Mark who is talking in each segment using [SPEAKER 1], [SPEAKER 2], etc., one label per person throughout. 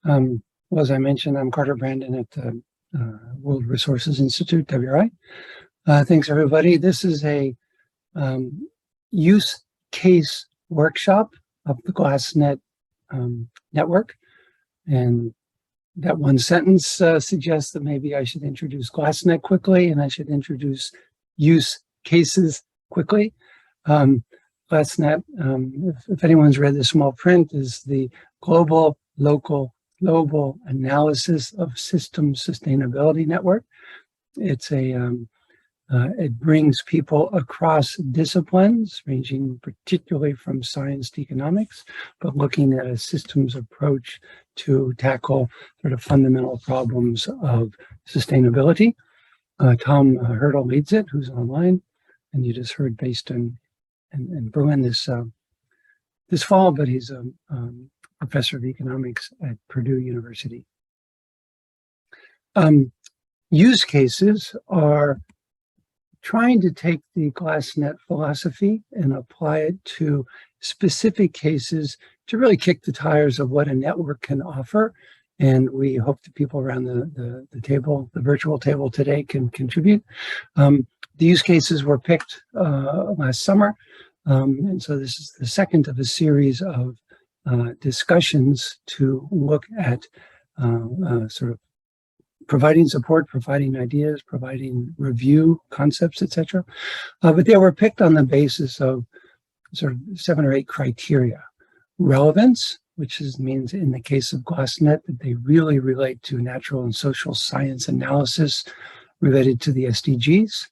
[SPEAKER 1] Well, as I mentioned, I'm Carter Brandon at the World Resources Institute, WRI. Thanks, everybody. This is a use case workshop of the GLASSNET network. And that one sentence suggests that maybe I should introduce GLASSNET quickly, and I should introduce use cases quickly. GLASSNET, if anyone's read the small print, is the global, local, global analysis of systems sustainability network. It's it brings people across disciplines, ranging particularly from science to economics, but looking at a systems approach to tackle sort of fundamental problems of sustainability. Tom Hurdle leads it, who's online, and you just heard based in Berlin this fall, but he's a professor of economics at Purdue University. Use cases are trying to take the GLASSNET philosophy and apply it to specific cases to really kick the tires of what a network can offer. And we hope that people around the table, the virtual table today, can contribute. The use cases were picked last summer. And so this is the second of a series of discussions to look at sort of providing support, providing ideas, providing review concepts, etc. But they were picked on the basis of sort of 7 or 8 criteria. Relevance, which means in the case of GLASSNET that they really relate to natural and social science analysis related to the SDGs,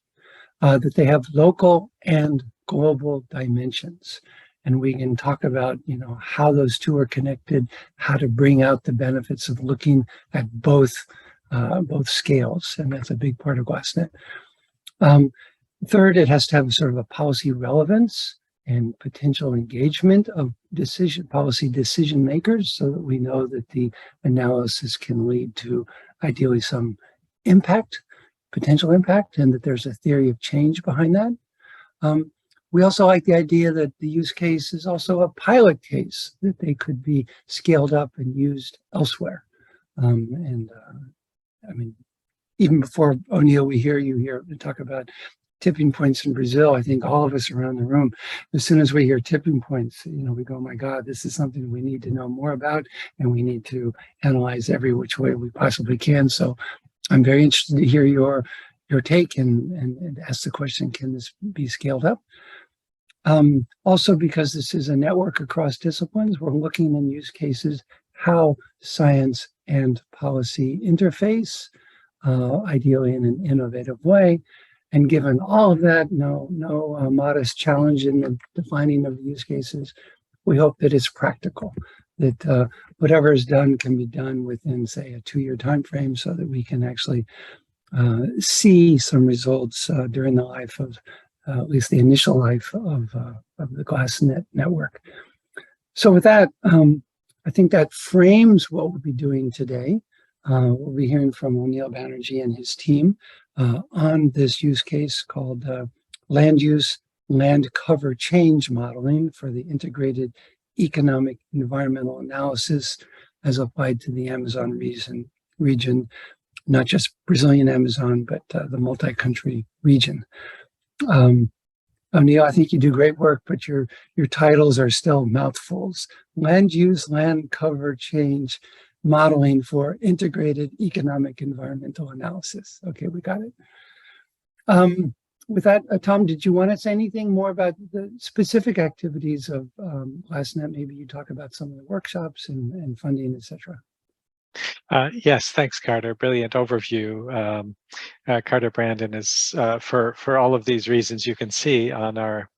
[SPEAKER 1] that they have local and global dimensions. And we can talk about, how those two are connected, how to bring out the benefits of looking at both scales, and that's a big part of GLASSNET. Third, it has to have sort of a policy relevance and potential engagement of policy decision makers, so that we know that the analysis can lead to ideally some impact, potential impact, and that there's a theory of change behind that. We also like the idea that the use case is also a pilot case, that they could be scaled up and used elsewhere. I mean, even before Onil, we hear you here talk about tipping points in Brazil. I think all of us around the room, as soon as we hear tipping points, we go, oh my God, this is something we need to know more about, and we need to analyze every which way we possibly can. So I'm very interested to hear your take and ask the question, can this be scaled up? Also, because this is a network across disciplines, we're looking in use cases how science and policy interface, ideally in an innovative way. And given all of that, no modest challenge in the defining of the use cases, we hope that it's practical, that whatever is done can be done within, say, a 2-year time frame, so that we can actually see some results during the life of, at least the initial life of the GLASSNET network. So with that, I think that frames what we'll be doing today. We'll be hearing from Onil Banerjee and his team on this use case called land use, land cover change modeling for the integrated economic environmental analysis as applied to the Amazon region, not just Brazilian Amazon, but the multi-country region. Onil, I think you do great work, but your titles are still mouthfuls. Land use, land cover change, modeling for integrated economic environmental analysis. Okay, we got it. With that, Tom, did you want to say anything more about the specific activities of GLASSNET? Maybe you talk about some of the workshops and funding, etc.
[SPEAKER 2] Yes, thanks, Carter. Brilliant overview. Carter Brandon is, for all of these reasons you can see, on our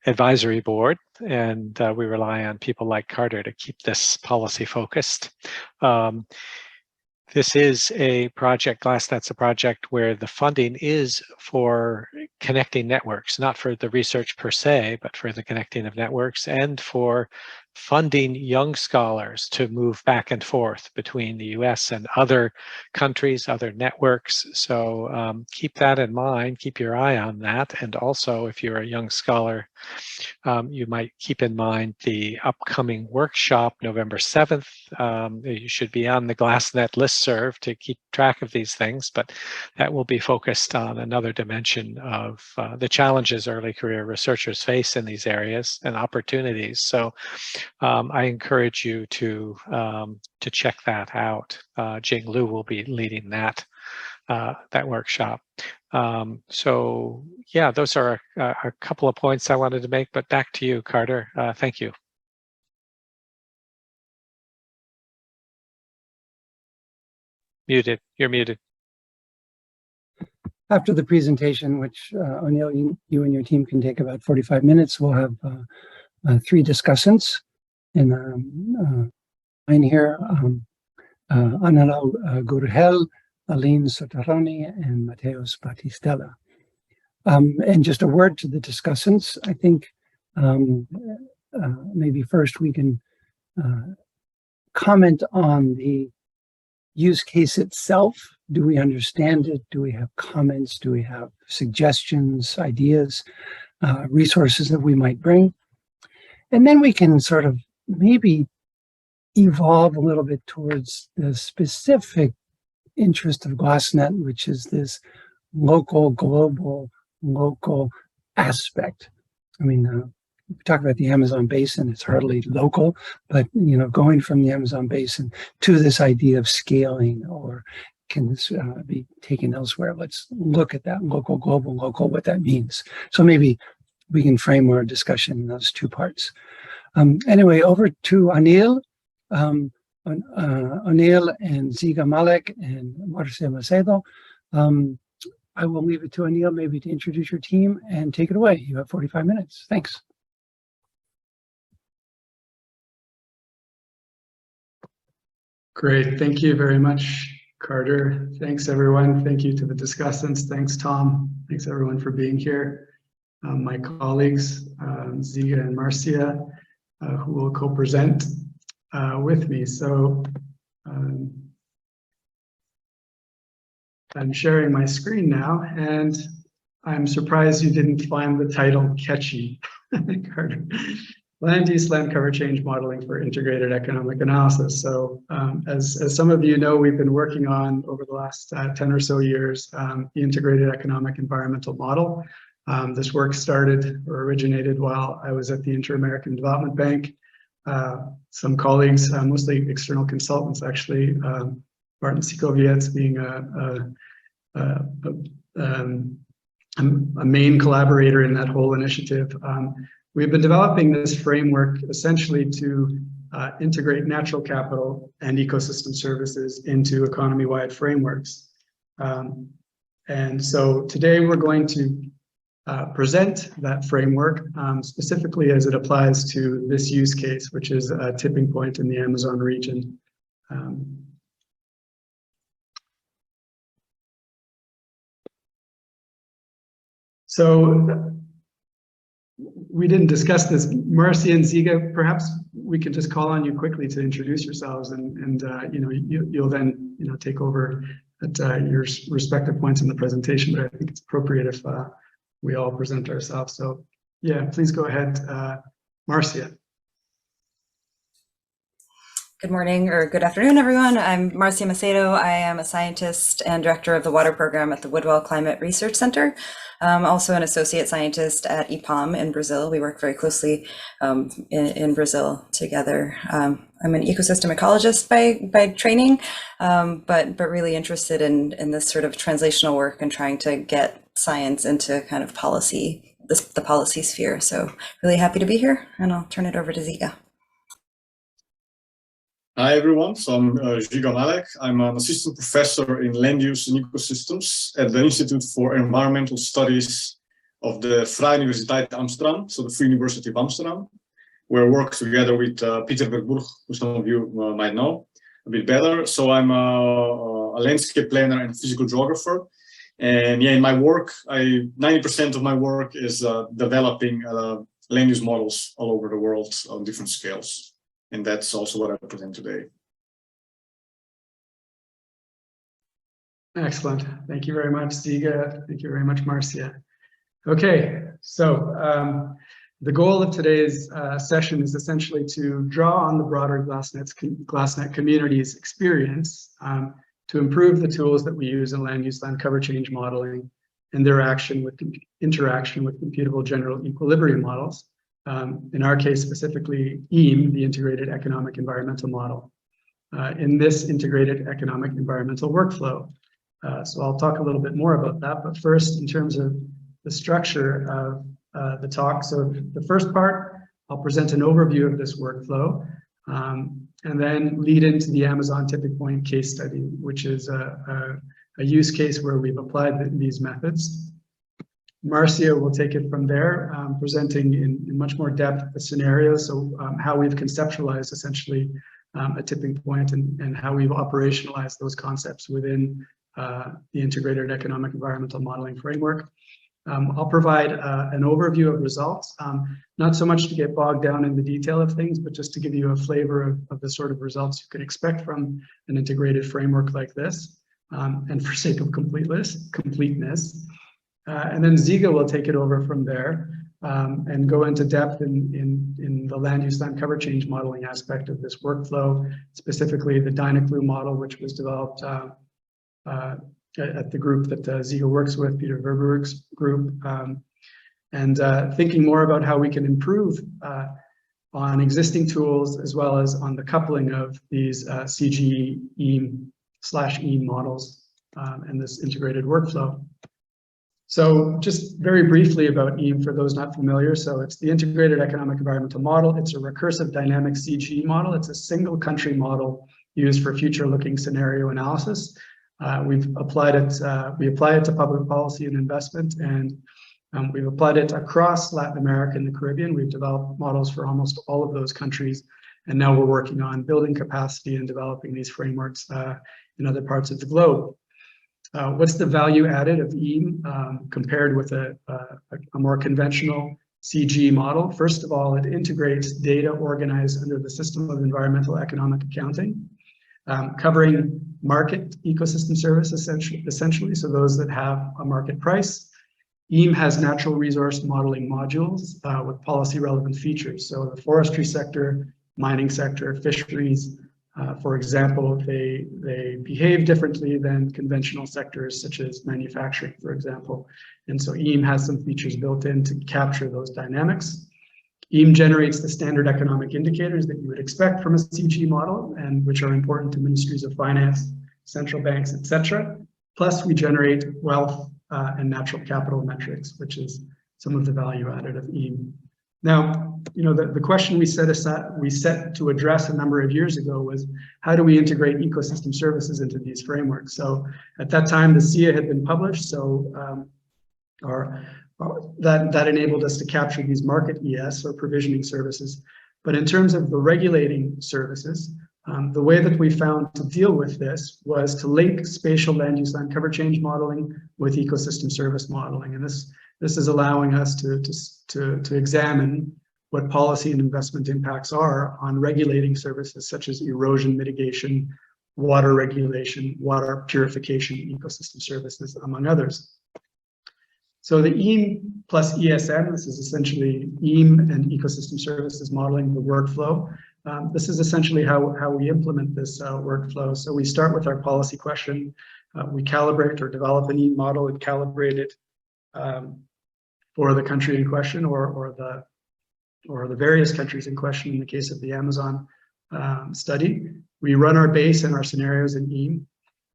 [SPEAKER 2] advisory board, and we rely on people like Carter to keep this policy focused. This is a project, GLASSNET's a project where the funding is for connecting networks, not for the research per se, but for the connecting of networks and for funding young scholars to move back and forth between the US and other countries, other networks. So keep that in mind, keep your eye on that. And also, if you're a young scholar, you might keep in mind the upcoming workshop, November 7th. You should be on the GLASSNET listserv to keep track of these things, but that will be focused on another dimension of the challenges early career researchers face in these areas and opportunities. So I encourage you to check that out. Jing Liu will be leading that workshop. So yeah, those are a couple of points I wanted to make, but back to you, Carter. Thank you. Muted, you're muted.
[SPEAKER 1] After the presentation, which Onil, you and your team can take about 45 minutes, we'll have 3 discussants in line here. Angelo Gurgel, Aline Soterroni, and Mateus Batistella. And just a word to the discussants. I think maybe first we can comment on the use case itself. Do we understand it? Do we have comments? Do we have suggestions, ideas, resources that we might bring? And then we can sort of maybe evolve a little bit towards the specific interest of GLASSNET, which is this local, global, local aspect. I mean, we talk about the Amazon basin, it's hardly local, but going from the Amazon basin to this idea of scaling, or can this be taken elsewhere? Let's look at that local, global, local, what that means. So maybe we can frame our discussion in those 2 parts. Anyway, over to Onil. Onil and Žiga, Malek and Marcia, Macedo. I will leave it to Onil maybe to introduce your team and take it away. You have 45 minutes. Thanks.
[SPEAKER 3] Great. Thank you very much, Carter. Thanks, everyone. Thank you to the discussants. Thanks, Tom. Thanks, everyone, for being here. My colleagues, Žiga and Marcia, who will co-present with me. So I'm sharing my screen now, and I'm surprised you didn't find the title catchy, Carter. Land use, land cover change modeling for integrated economic analysis. So as some of you know, we've been working on over the last 10 or so years, the integrated economic environmental model. This work started or originated while I was at the Inter-American Development Bank. Some colleagues, mostly external consultants actually, Martin Sikovietz being a main collaborator in that whole initiative. We've been developing this framework essentially to integrate natural capital and ecosystem services into economy-wide frameworks. And so today we're going to present that framework specifically as it applies to this use case, which is a tipping point in the Amazon region. So we didn't discuss this. Marcia and Žiga, perhaps we can just call on you quickly to introduce yourselves, and you'll then take over at your respective points in the presentation. But I think it's appropriate if we all present ourselves. So yeah, please go ahead, Marcia.
[SPEAKER 4] Good morning or good afternoon, everyone. I'm Marcia Macedo. I am a scientist and director of the water program at the Woodwell Climate Research Center. I'm also an associate scientist at IPAM in Brazil. We work very closely in Brazil together. I'm an ecosystem ecologist by training, but really interested in this sort of translational work and trying to get science into kind of policy, the policy sphere. So really happy to be here, and I'll turn it over to Žiga.
[SPEAKER 5] Hi everyone, so I'm Žiga Malek. I'm an assistant professor in land use and ecosystems at the Institute for Environmental Studies of the Vrije Universiteit Amsterdam, so the Free University of Amsterdam, where I work together with Peter Verburg, who some of you might know a bit better. So I'm a landscape planner and physical geographer. And yeah, in my work, 90% of my work is developing land use models all over the world on different scales. And that's also what I present today.
[SPEAKER 3] Excellent. Thank you very much, Žiga. Thank you very much, Marcia. Okay, so the goal of today's session is essentially to draw on the broader GLASSNET community's experience to improve the tools that we use in land use land cover change modeling and their interaction with computable general equilibrium models. In our case, specifically EAM, the Integrated Economic Environmental Model, in this integrated economic environmental workflow. So I'll talk a little bit more about that, but first, in terms of the structure of the talk. So the first part, I'll present an overview of this workflow, and then lead into the Amazon tipping point case study, which is a use case where we've applied these methods. Marcia will take it from there, presenting in much more depth the scenario, so how we've conceptualized essentially a tipping point and how we've operationalized those concepts within the Integrated Economic Environmental Modeling Framework. I'll provide an overview of results, not so much to get bogged down in the detail of things, but just to give you a flavor of the sort of results you can expect from an integrated framework like this, and for sake of completeness. And then Žiga will take it over from there and go into depth in the land use land cover change modeling aspect of this workflow, specifically the Dynaclue model, which was developed at the group that Žiga works with, Peter Verburg's group, and thinking more about how we can improve on existing tools as well as on the coupling of these CG EAM/EAM models and this integrated workflow. So just very briefly about EAM for those not familiar. So it's the Integrated Economic Environmental Model. It's a recursive dynamic CG model. It's a single country model used for future looking scenario analysis. We apply it to public policy and investment, and we've applied it across Latin America and the Caribbean. We've developed models for almost all of those countries, and now we're working on building capacity and developing these frameworks in other parts of the globe. What's the value added of EAM compared with a more conventional CG model? First of all, it integrates data organized under the system of environmental economic accounting, covering market ecosystem services essentially, so those that have a market price. EAM has natural resource modeling modules with policy relevant features. So the forestry sector, mining sector, fisheries, for example, they behave differently than conventional sectors such as manufacturing, for example. And so EAM has some features built in to capture those dynamics. EAM generates the standard economic indicators that you would expect from a CG model, and which are important to ministries of finance, central banks, etc. Plus, we generate wealth and natural capital metrics, which is some of the value added of EAM. Now, the question we set to address a number of years ago was, how do we integrate ecosystem services into these frameworks? So at that time, the SIA had been published, so that enabled us to capture these market ES or provisioning services. But in terms of the regulating services, the way that we found to deal with this was to link spatial land use land cover change modeling with ecosystem service modeling. And this is allowing us to examine what policy and investment impacts are on regulating services such as erosion mitigation, water regulation, water purification, ecosystem services, among others. So the EAM plus ESM, this is essentially EAM and ecosystem services modeling the workflow. This is essentially how we implement this workflow. So we start with our policy question. We calibrate or develop an EAM model and calibrate it for the country in question or the various countries in question in the case of the Amazon study. We run our base and our scenarios in EAM.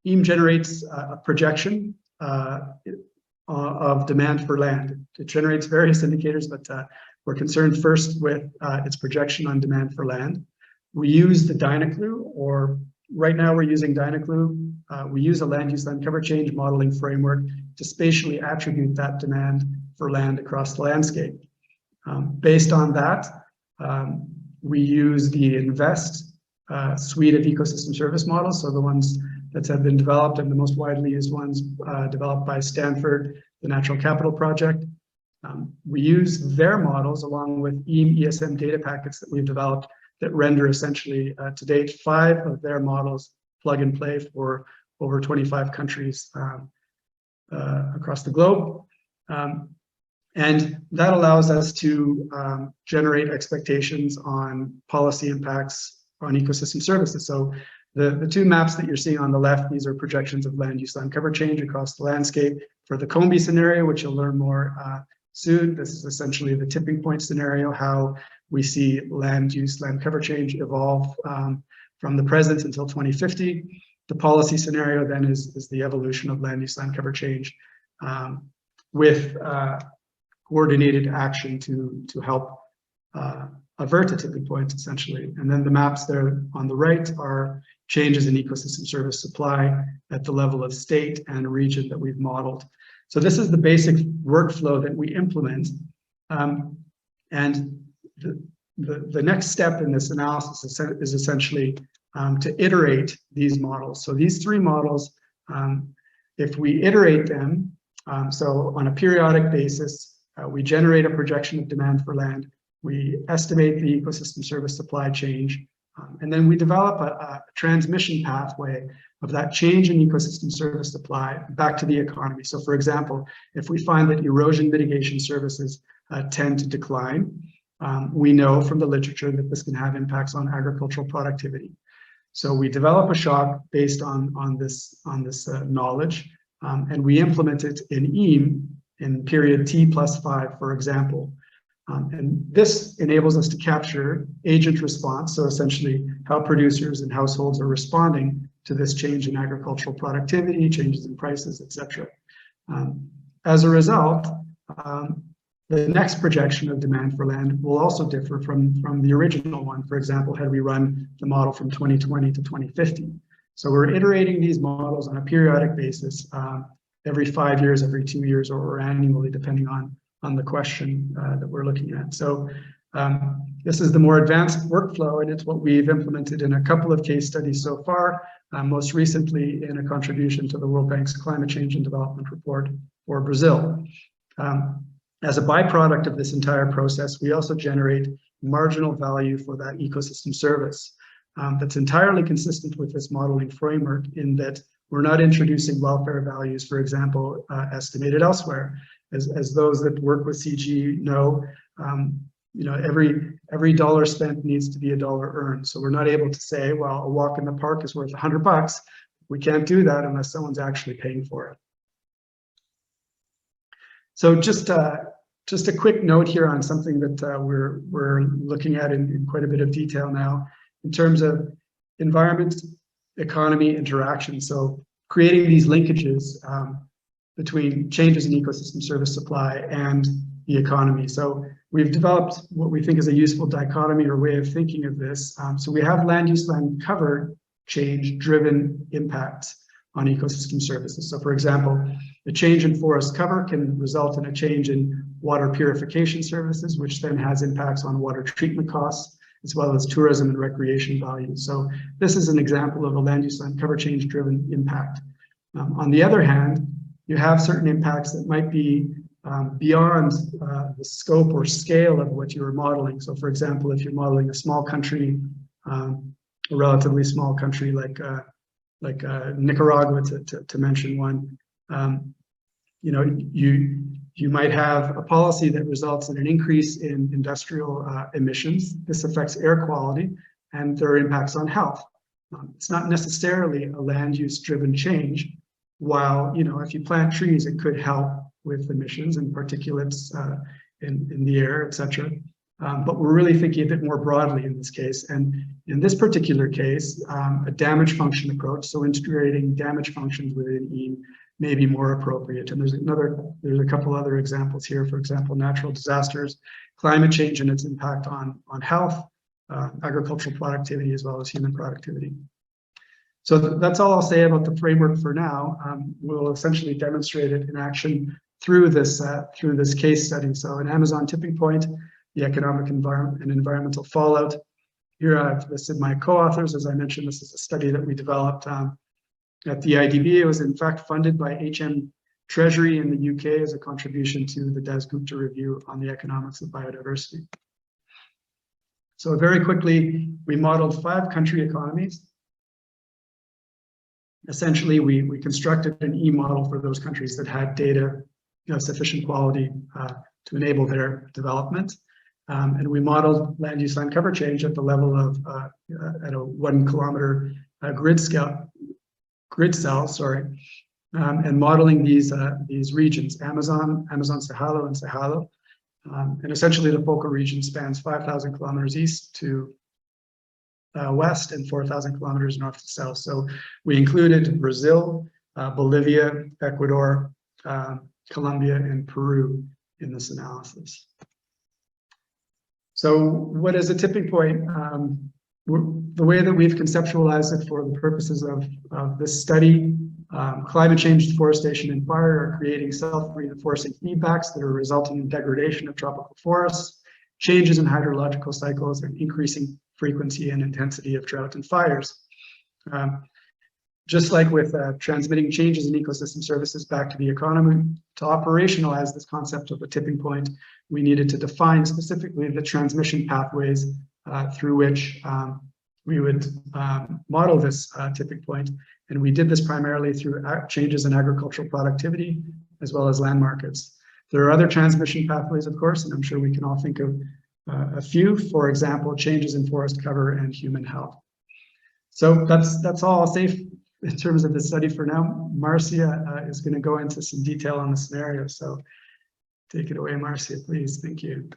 [SPEAKER 3] EAM generates a projection of demand for land. It generates various indicators, but we're concerned first with its projection on demand for land. We use the Dynaclue, or right now we're using Dynaclue. We use a land use land cover change modeling framework to spatially attribute that demand for land across the landscape. Based on that, we use the INVEST suite of ecosystem service models, so the ones that have been developed and the most widely used ones developed by Stanford, the Natural Capital Project, We use their models along with ESM data packets that we've developed that render essentially, to date, 5 of their models plug and play for over 25 countries across the globe. And that allows us to generate expectations on policy impacts on ecosystem services. So the 2 maps that you're seeing on the left, these are projections of land use land cover change across the landscape. For the Combi scenario, which you'll learn more soon, this is essentially the tipping point scenario, how we see land use land cover change evolve from the present until 2050. The policy scenario then is the evolution of land use land cover change with coordinated action to help avert a tipping point, essentially. And then the maps there on the right are changes in ecosystem service supply at the level of state and region that we've modeled. So this is the basic workflow that we implement. And the next step in this analysis is essentially to iterate these models. So these 3 models, if we iterate them, so on a periodic basis, we generate a projection of demand for land, we estimate the ecosystem service supply change, and then we develop a transmission pathway of that change in ecosystem service supply back to the economy. So for example, if we find that erosion mitigation services tend to decline, we know from the literature that this can have impacts on agricultural productivity. So we develop a shock based on this knowledge, and we implement it in EAM in period T+5, for example. And this enables us to capture agent response, so essentially how producers and households are responding to this change in agricultural productivity, changes in prices, etc. As a result, the next projection of demand for land will also differ from the original one. For example, had we run the model from 2020 to 2050. So we're iterating these models on a periodic basis, every 5 years, every 2 years, or annually, depending on the question that we're looking at. So this is the more advanced workflow, and it's what we've implemented in a couple of case studies so far, most recently in a contribution to the World Bank's Climate Change and Development Report for Brazil. As a byproduct of this entire process, we also generate marginal value for that ecosystem service that's entirely consistent with this modeling framework, in that we're not introducing welfare values, for example, estimated elsewhere. As those that work with CG know, every dollar spent needs to be a dollar earned. So we're not able to say, well, a walk in the park is worth $100. We can't do that unless someone's actually paying for it. So just a quick note here on something that we're looking at in quite a bit of detail now, in terms of environment, economy, interaction. So creating these linkages between changes in ecosystem service supply and the economy. So we've developed what we think is a useful dichotomy or way of thinking of this. So we have land use land cover change driven impacts on ecosystem services. So for example, the change in forest cover can result in a change in water purification services, which then has impacts on water treatment costs, as well as tourism and recreation values. So this is an example of a land use land cover change driven impact. On the other hand, you have certain impacts that might be beyond the scope or scale of what you are modeling. So for example, if you're modeling a small country, a relatively small country like Nicaragua, to mention one, you might have a policy that results in an increase in industrial emissions. This affects air quality, and there are impacts on health. It's not necessarily a land use driven change. While, if you plant trees, it could help with emissions and particulates in the air, etc. But we're really thinking a bit more broadly in this case. And in this particular case, a damage function approach, so integrating damage functions within EAM, may be more appropriate. And there's a couple other examples here. For example, natural disasters, climate change and its impact on health, agricultural productivity, as well as human productivity. So that's all I'll say about the framework for now. We'll essentially demonstrate it in action through this case study. So an Amazon tipping point, the economic environment and environmental fallout. Here I've listed my co-authors. As I mentioned, this is a study that we developed at the IDB. It was in fact funded by Treasury in the UK as a contribution to the Dasgupta review on the economics of biodiversity. So very quickly, we modeled 5 country economies. Essentially, we constructed an e-model for those countries that had data of sufficient quality to enable their development. And we modeled land use land cover change at the level of at a 1 kilometer grid cell, and modeling these regions, Amazon, Sahalo, and Sahalo. And essentially the focal region spans 5,000 kilometers east to west and 4,000 kilometers north to south. So we included Brazil, Bolivia, Ecuador, Colombia, and Peru in this analysis. So what is a tipping point? The way that we've conceptualized it for the purposes of this study, climate change, deforestation, and fire are creating self-reinforcing feedbacks that are resulting in degradation of tropical forests, changes in hydrological cycles, and increasing frequency and intensity of drought and fires. Just like with transmitting changes in ecosystem services back to the economy, to operationalize this concept of a tipping point, we needed to define specifically the transmission pathways through which we would model this tipping point. And we did this primarily through changes in agricultural productivity, as well as land markets. There are other transmission pathways, of course, and I'm sure we can all think of a few, for example, changes in forest cover and human health. So that's all I'll say in terms of the study for now. Marcia is going to go into some detail on the scenario. So take it away, Marcia, please. Thank you.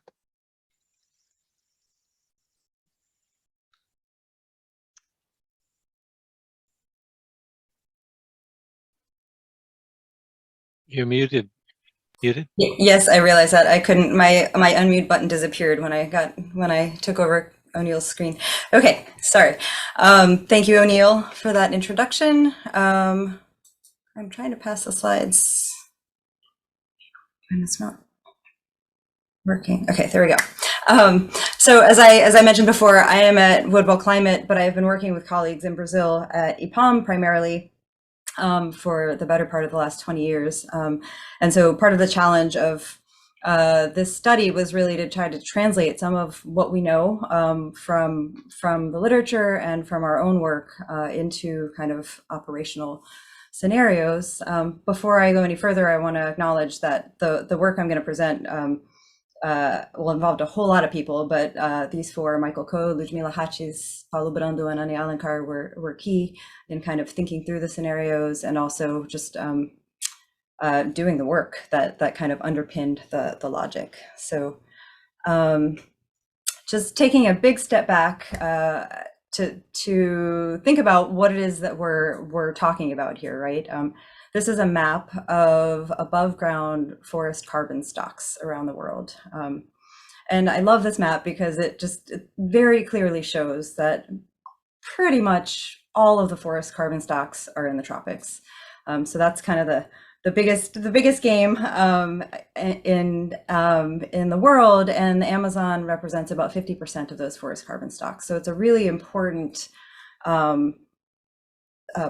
[SPEAKER 2] You're muted. Muted?
[SPEAKER 4] Yes, I realized that I couldn't. My unmute button disappeared when I took over Onil's screen. Okay, sorry. Thank you, Onil, for that introduction. I'm trying to pass the slides, and it's not working. Okay, there we go. So as I mentioned before, I am at Woodwell Climate, but I've been working with colleagues in Brazil at IPAM primarily for the better part of the last 20 years. And so part of the challenge of this study was really to try to translate some of what we know from the literature and from our own work into kind of operational scenarios. Before I go any further, I want to acknowledge that the work I'm going to present will involve a whole lot of people, but these 4, Michael Coe, Ludmila Hachis, Paulo Brando, and Ani Alankar were key in kind of thinking through the scenarios and also just doing the work that kind of underpinned the logic. So just taking a big step back to think about what it is that we're talking about here, right? This is a map of above ground forest carbon stocks around the world. And I love this map because it very clearly shows that pretty much all of the forest carbon stocks are in the tropics. So that's kind of the biggest game in the world, and the Amazon represents about 50% of those forest carbon stocks. So it's a really important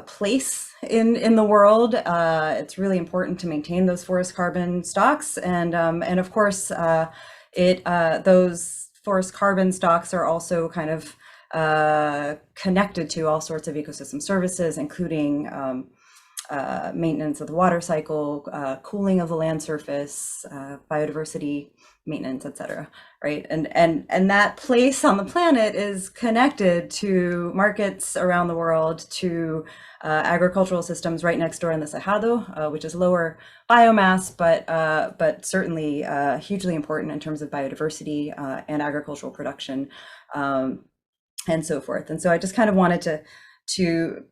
[SPEAKER 4] place in the world. It's really important to maintain those forest carbon stocks, and of course, those forest carbon stocks are also kind of connected to all sorts of ecosystem services, including maintenance of the water cycle, cooling of the land surface, biodiversity maintenance, etc. Right, and that place on the planet is connected to markets around the world, to agricultural systems right next door in the Cerrado, which is lower biomass, but certainly hugely important in terms of biodiversity and agricultural production, and so forth. And so I just kind of wanted to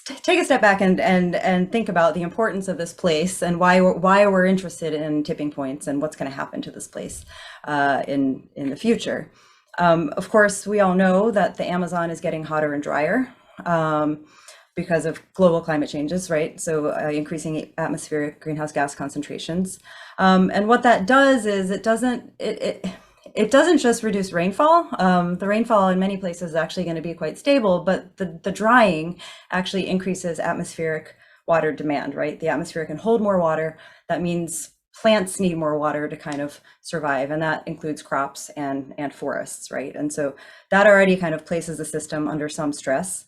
[SPEAKER 4] take a step back and think about the importance of this place and why we're interested in tipping points and what's going to happen to this place in the future. Of course, we all know that the Amazon is getting hotter and drier because of global climate changes, right? So increasing atmospheric greenhouse gas concentrations. And what that does is it doesn't just reduce rainfall. The rainfall in many places is actually going to be quite stable, but the drying actually increases atmospheric water demand, right? The atmosphere can hold more water. That means plants need more water to kind of survive, and that includes crops and forests, right? And so that already kind of places the system under some stress,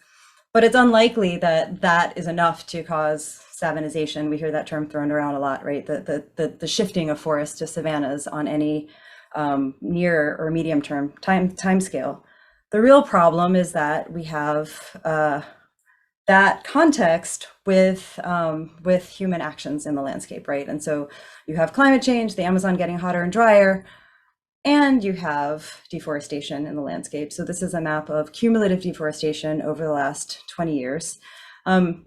[SPEAKER 4] but it's unlikely that that is enough to cause savannization. We hear that term thrown around a lot, right? The shifting of forests to savannas on any near or medium term time scale. The real problem is that we have that context with human actions in the landscape, right? And so you have climate change, the Amazon getting hotter and drier, and you have deforestation in the landscape. So this is a map of cumulative deforestation over the last 20 years. And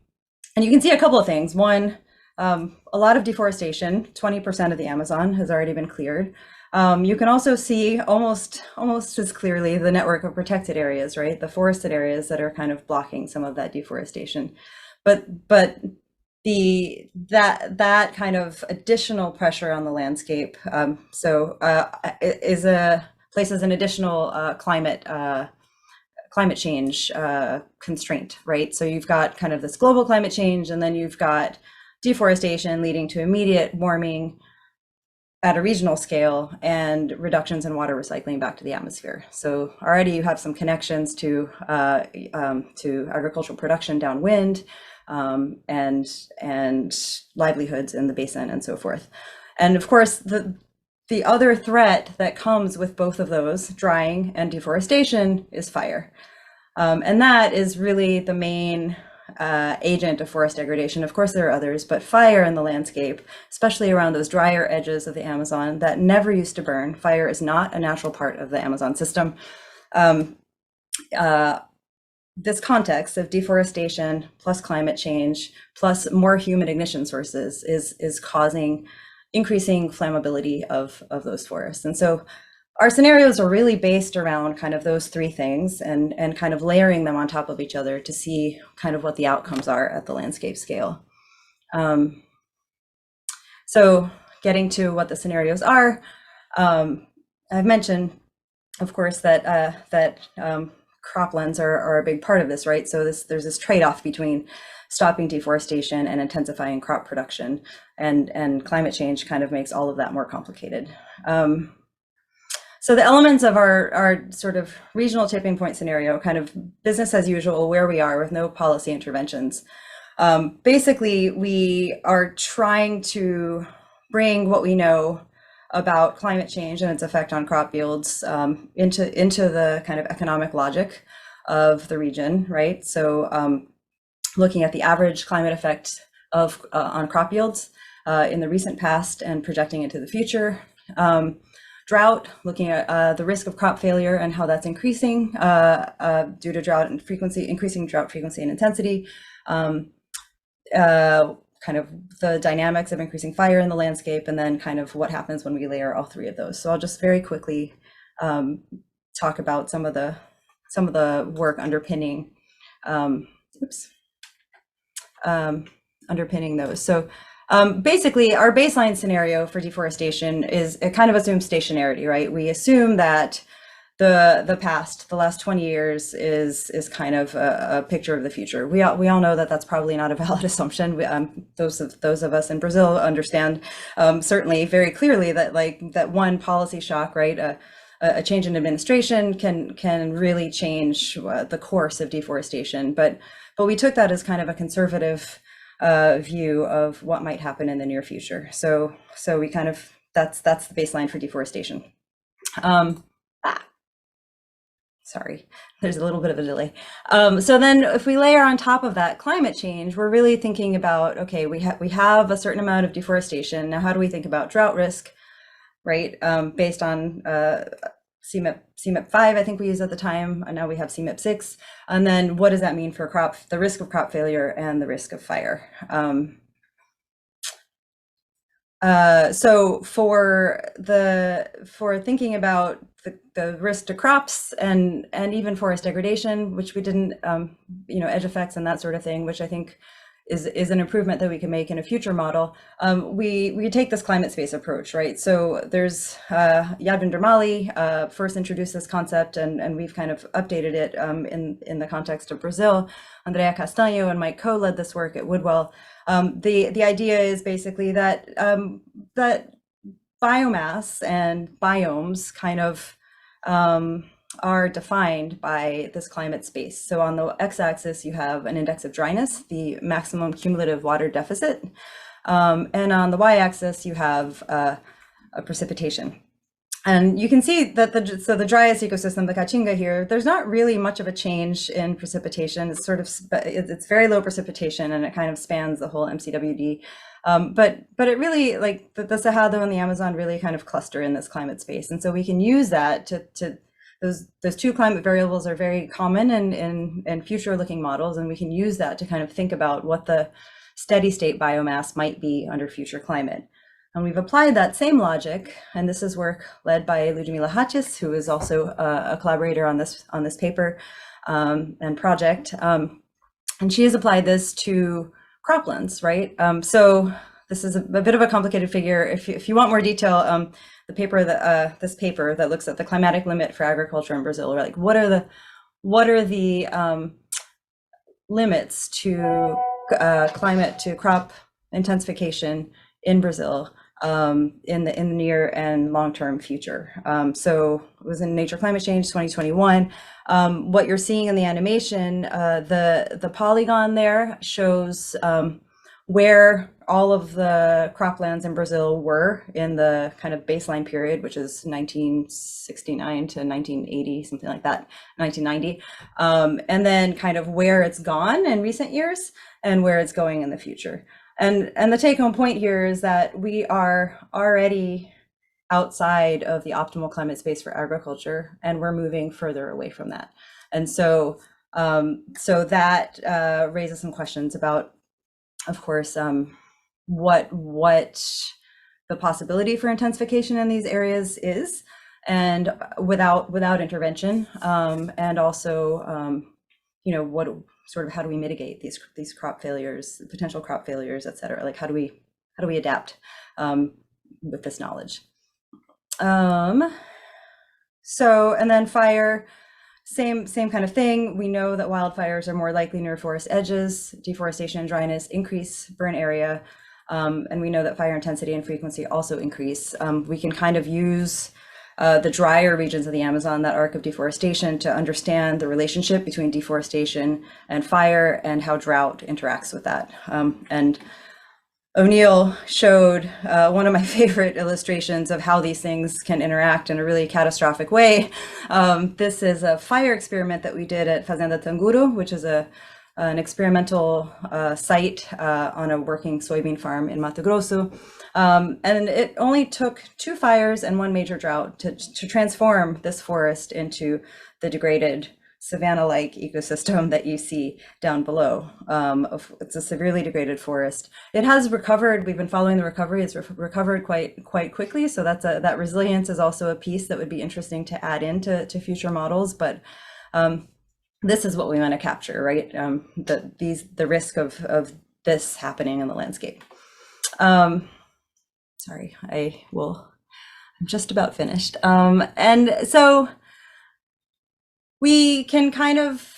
[SPEAKER 4] you can see a couple of things. One, a lot of deforestation, 20% of the Amazon has already been cleared. You can also see almost as clearly the network of protected areas, right? The forested areas that are kind of blocking some of that deforestation. But that kind of additional pressure on the landscape places an additional climate change constraint, right? So you've got kind of this global climate change, and then you've got deforestation leading to immediate warming at a regional scale and reductions in water recycling back to the atmosphere. So already you have some connections to agricultural production downwind, and livelihoods in the basin and so forth. And of course, the other threat that comes with both of those, drying and deforestation, is fire. And that is really the main agent of forest degradation. Of course, there are others, but fire in the landscape, especially around those drier edges of the Amazon that never used to burn. Fire is not a natural part of the Amazon system. This context of deforestation plus climate change plus more human ignition sources is causing increasing flammability of those forests. And so our scenarios are really based around kind of those three things and kind of layering them on top of each other to see kind of what the outcomes are at the landscape scale. So getting to what the scenarios are, I've mentioned, of course, that croplands are a big part of this, right? So there's this trade-off between stopping deforestation and intensifying crop production, and climate change kind of makes all of that more complicated. So the elements of our sort of regional tipping point scenario, kind of business as usual, where we are with no policy interventions. Basically, we are trying to bring what we know about climate change and its effect on crop yields into the kind of economic logic of the region, right? So looking at the average climate effect of on crop yields in the recent past and projecting into the future. Drought, looking at the risk of crop failure and how that's increasing due to drought and frequency, increasing drought frequency and intensity. Kind of the dynamics of increasing fire in the landscape, and then kind of what happens when we layer all three of those. So I'll just very quickly talk about some of the work underpinning underpinning those. So basically, our baseline scenario for deforestation is, it kind of assumes stationarity, right? We assume that the last 20 years is kind of a picture of the future. We all know that that's probably not a valid assumption. Those of us in Brazil understand certainly very clearly that one policy shock, right? A change in administration can really change the course of deforestation. But we took that as kind of a conservative view of what might happen in the near future. So we kind of, that's the baseline for deforestation. Sorry, there's a little bit of a delay. So then if we layer on top of that climate change, we're really thinking about, okay, we have a certain amount of deforestation. Now, how do we think about drought risk, right? Based on CMIP 5, I think we used at the time, and now we have CMIP 6. And then what does that mean for the risk of crop failure and the risk of fire? So for thinking about the risk to crops and even forest degradation, which we didn't, edge effects and that sort of thing, which I think is an improvement that we can make in a future model. We take this climate space approach, right? So there's Yadvinder Mali first introduced this concept, and we've kind of updated it in the context of Brazil. Andrea Castanho and Mike Coe led this work at Woodwell. The idea is basically that that biomass and biomes kind of are defined by this climate space. So on the x-axis, you have an index of dryness, the maximum cumulative water deficit. And on the y-axis, you have a precipitation. And you can see that the driest ecosystem, the Caatinga here, there's not really much of a change in precipitation. It's sort of, it's very low precipitation, and it kind of spans the whole MCWD. But it really, like the Cerrado and the Amazon really kind of cluster in this climate space. And so we can use that to those two climate variables are very common in future looking models, and we can use that to kind of think about what the steady state biomass might be under future climate. And we've applied that same logic, and this is work led by Ludmila Hatjes, who is also a collaborator on this paper and project. And she has applied this to croplands, right? So this is a bit of a complicated figure. If you want more detail, the paper that this paper that looks at the climatic limit for agriculture in Brazil, or like what are the limits to climate to crop intensification in Brazil in the near and long-term future. So it was in Nature Climate Change 2021. What you're seeing in the animation, the polygon there shows where all of the croplands in Brazil were in the kind of baseline period, which is 1969 to 1980, something like that, 1990. And then kind of where it's gone in recent years and where it's going in the future. And the take home point here is that we are already outside of the optimal climate space for agriculture, and we're moving further away from that. And so, so that raises some questions about, of course, what the possibility for intensification in these areas is, and without intervention, and also, you know, what sort of how do we mitigate these crop failures, potential crop failures, et cetera? Like how do we adapt with this knowledge? So, and then fire, same kind of thing. We know that wildfires are more likely near forest edges. Deforestation and dryness increase burn area. And we know that fire intensity and frequency also increase. We can kind of use the drier regions of the Amazon, that arc of deforestation, to understand the relationship between deforestation and fire and how drought interacts with that. And Onil showed one of my favorite illustrations of how these things can interact in a really catastrophic way. This is a fire experiment that we did at Fazenda Tanguro, which is an experimental site on a working soybean farm in Mato Grosso. And it only took 2 fires and 1 major drought to transform this forest into the degraded savanna-like ecosystem that you see down below. It's a severely degraded forest. It has recovered. We've been following the recovery. It's recovered quite quickly. So that resilience is also a piece that would be interesting to add into future models. But this is what we want to capture, right? The risk of this happening in the landscape. Sorry, I'm just about finished. And so we can kind of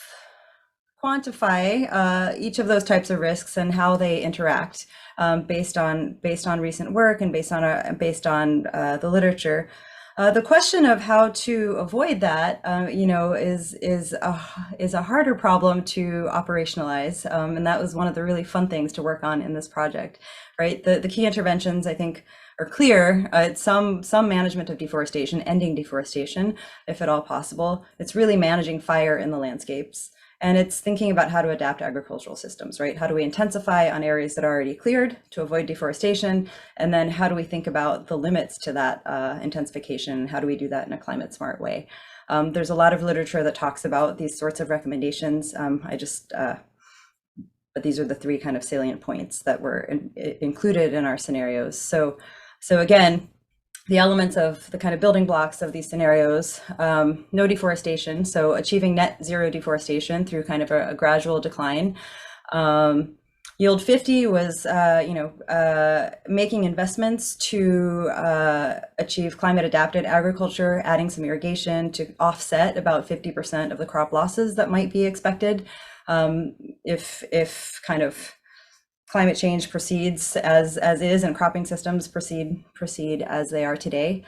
[SPEAKER 4] quantify each of those types of risks and how they interact based on recent work and based on the literature. The question of how to avoid that, you know, is a harder problem to operationalize, and that was one of the really fun things to work on in this project, right? The key interventions, I think, are clear. It's some management of deforestation, ending deforestation, if at all possible. It's really managing fire in the landscapes. And it's thinking about how to adapt agricultural systems, right? How do we intensify on areas that are already cleared to avoid deforestation? And then how do we think about the limits to that intensification? How do we do that in a climate smart way? There's a lot of literature that talks about these sorts of recommendations. But these are the 3 kind of salient points that were included in our scenarios. So again, the elements of the kind of building blocks of these scenarios, no deforestation, so achieving net zero deforestation through kind of a gradual decline. Yield 50 was, making investments to achieve climate adapted agriculture, adding some irrigation to offset about 50% of the crop losses that might be expected if kind of climate change proceeds as is and cropping systems proceed as they are today.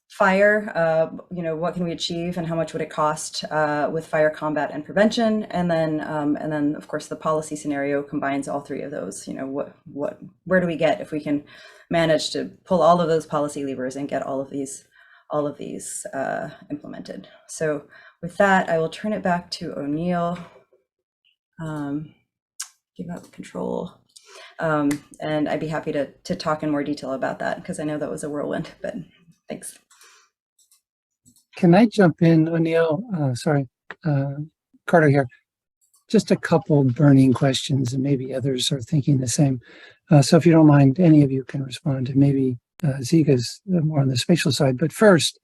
[SPEAKER 4] Fire, what can we achieve and how much would it cost with fire combat and prevention? And then of course the policy scenario combines all three of those. Where do we get if we can manage to pull all of those policy levers and get all of these implemented? So with that, I will turn it back to Onil. Give up control. And I'd be happy to talk in more detail about that because I know that was a whirlwind, but thanks.
[SPEAKER 1] Can I jump in, Onil? Carter here. Just a couple burning questions, and maybe others are thinking the same. So if you don't mind, any of you can respond, and maybe Žiga's more on the spatial side. But first,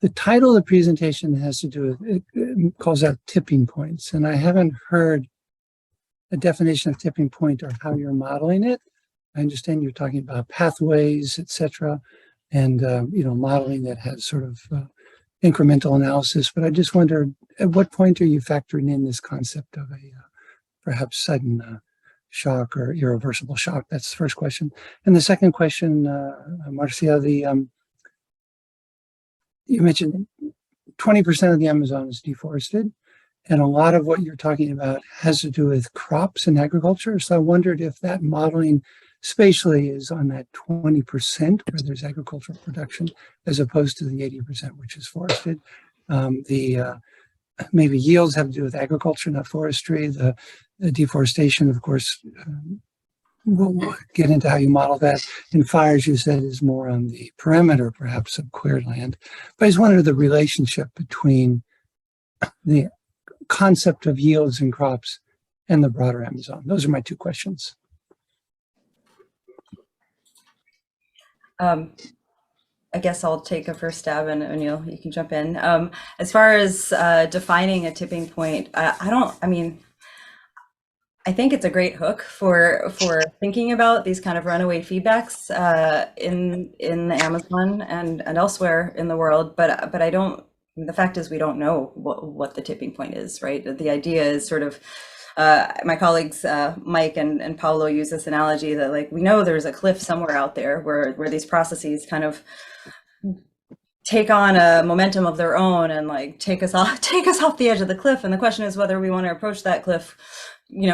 [SPEAKER 1] the title of the presentation has to do with, it calls out tipping points, and I haven't heard a definition of tipping point or how you're modeling it. I understand you're talking about pathways, et cetera, and modeling that has sort of incremental analysis, but I just wondered, at what point are you factoring in this concept of a perhaps sudden shock or irreversible shock? That's the first question. And the second question, Marcia, you mentioned 20% of the Amazon is deforested, and a lot of what you're talking about has to do with crops and agriculture. So I wondered if that modeling spatially is on that 20% where there's agricultural production, as opposed to the 80% which is forested. Maybe yields have to do with agriculture, not forestry. The deforestation, of course, we'll get into how you model that. And fires, you said, is more on the perimeter, perhaps, of cleared land. But I just wondered the relationship between the concept of yields and crops and the broader Amazon. Those are my two questions.
[SPEAKER 4] I guess I'll take a first stab, and Onil, you can jump in. As far as defining a tipping point, I think it's a great hook for thinking about these kind of runaway feedbacks in the Amazon and elsewhere in the world. But I don't. The fact is, we don't know what the tipping point is, right? The idea is sort of. My colleagues Mike and Paulo use this analogy that, like, we know there's a cliff somewhere out there where these processes kind of take on a momentum of their own and like take us off the edge of the cliff. And the question is whether we want to approach that cliff,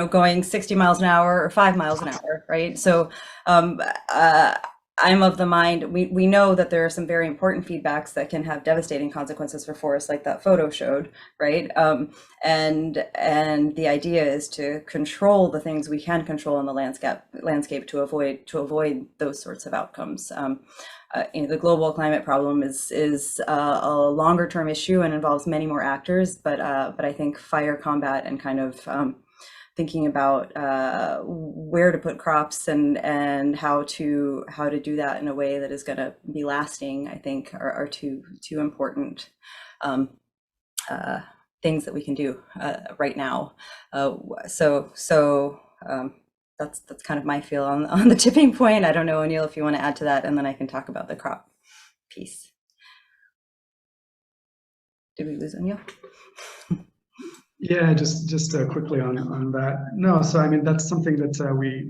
[SPEAKER 4] going 60 miles an hour or 5 miles an hour, right? So I'm of the mind, we know that there are some very important feedbacks that can have devastating consequences for forests, like that photo showed, right? And the idea is to control the things we can control in the landscape to avoid those sorts of outcomes. The global climate problem is a longer term issue and involves many more actors, but I think fire combat and kind of thinking about where to put crops and how to do that in a way that is going to be lasting, I think are two important things that we can do right now. So that's kind of my feel on the tipping point. I don't know, Onil, if you want to add to that, and then I can talk about the crop piece. Did we lose Onil?
[SPEAKER 3] Yeah, just quickly on that. No, so I mean that's something that we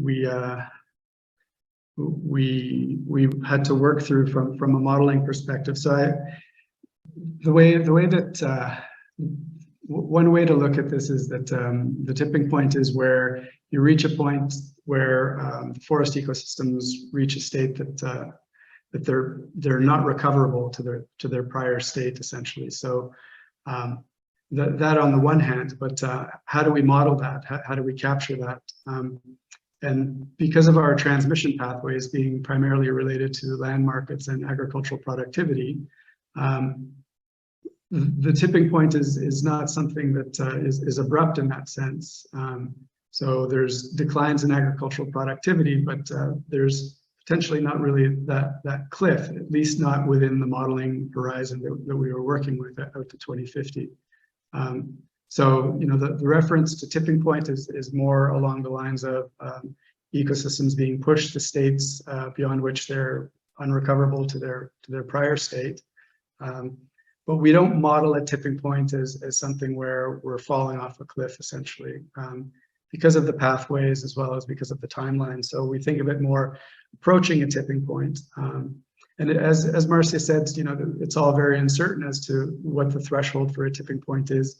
[SPEAKER 3] had to work through from a modeling perspective. So the way that one way to look at this is that the tipping point is where you reach a point where forest ecosystems reach a state that they're not recoverable to their prior state, essentially. So that on the one hand, but how do we model that? How do we capture that? And because of our transmission pathways being primarily related to land markets and agricultural productivity, the tipping point is not something that is abrupt in that sense. So there's declines in agricultural productivity, but there's potentially not really that cliff, at least not within the modeling horizon that we were working with out to 2050. So, you know, the reference to tipping point is more along the lines of ecosystems being pushed to states beyond which they're unrecoverable to their prior state. But we don't model a tipping point as something where we're falling off a cliff, essentially, because of the pathways as well as because of the timeline. So we think of it more approaching a tipping point. And as Marcia said, you know, it's all very uncertain as to what the threshold for a tipping point is.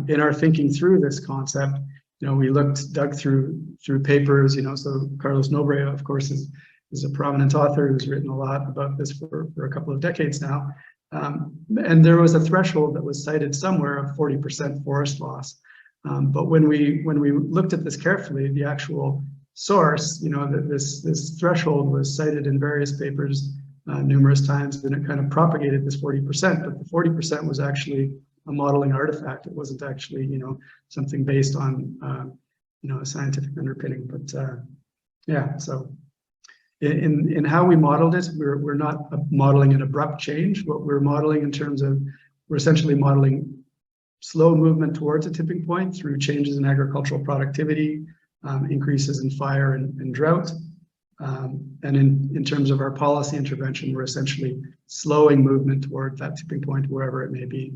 [SPEAKER 3] In our thinking through this concept, you know, we dug through papers, you know, so Carlos Nobre, of course, is a prominent author who's written a lot about this for a couple of decades now. And there was a threshold that was cited somewhere of 40% forest loss. But when we looked at this carefully, the actual source, you know, that this threshold was cited in various papers numerous times, and it kind of propagated this 40%, but the 40% was actually a modeling artifact. It wasn't actually, you know, something based on, you know, a scientific underpinning. But yeah, so in how we modeled it, we're not modeling an abrupt change. What we're modeling in terms of, we're essentially modeling slow movement towards a tipping point through changes in agricultural productivity, increases in fire and drought. And in terms of our policy intervention, we're essentially slowing movement toward that tipping point, wherever it may be.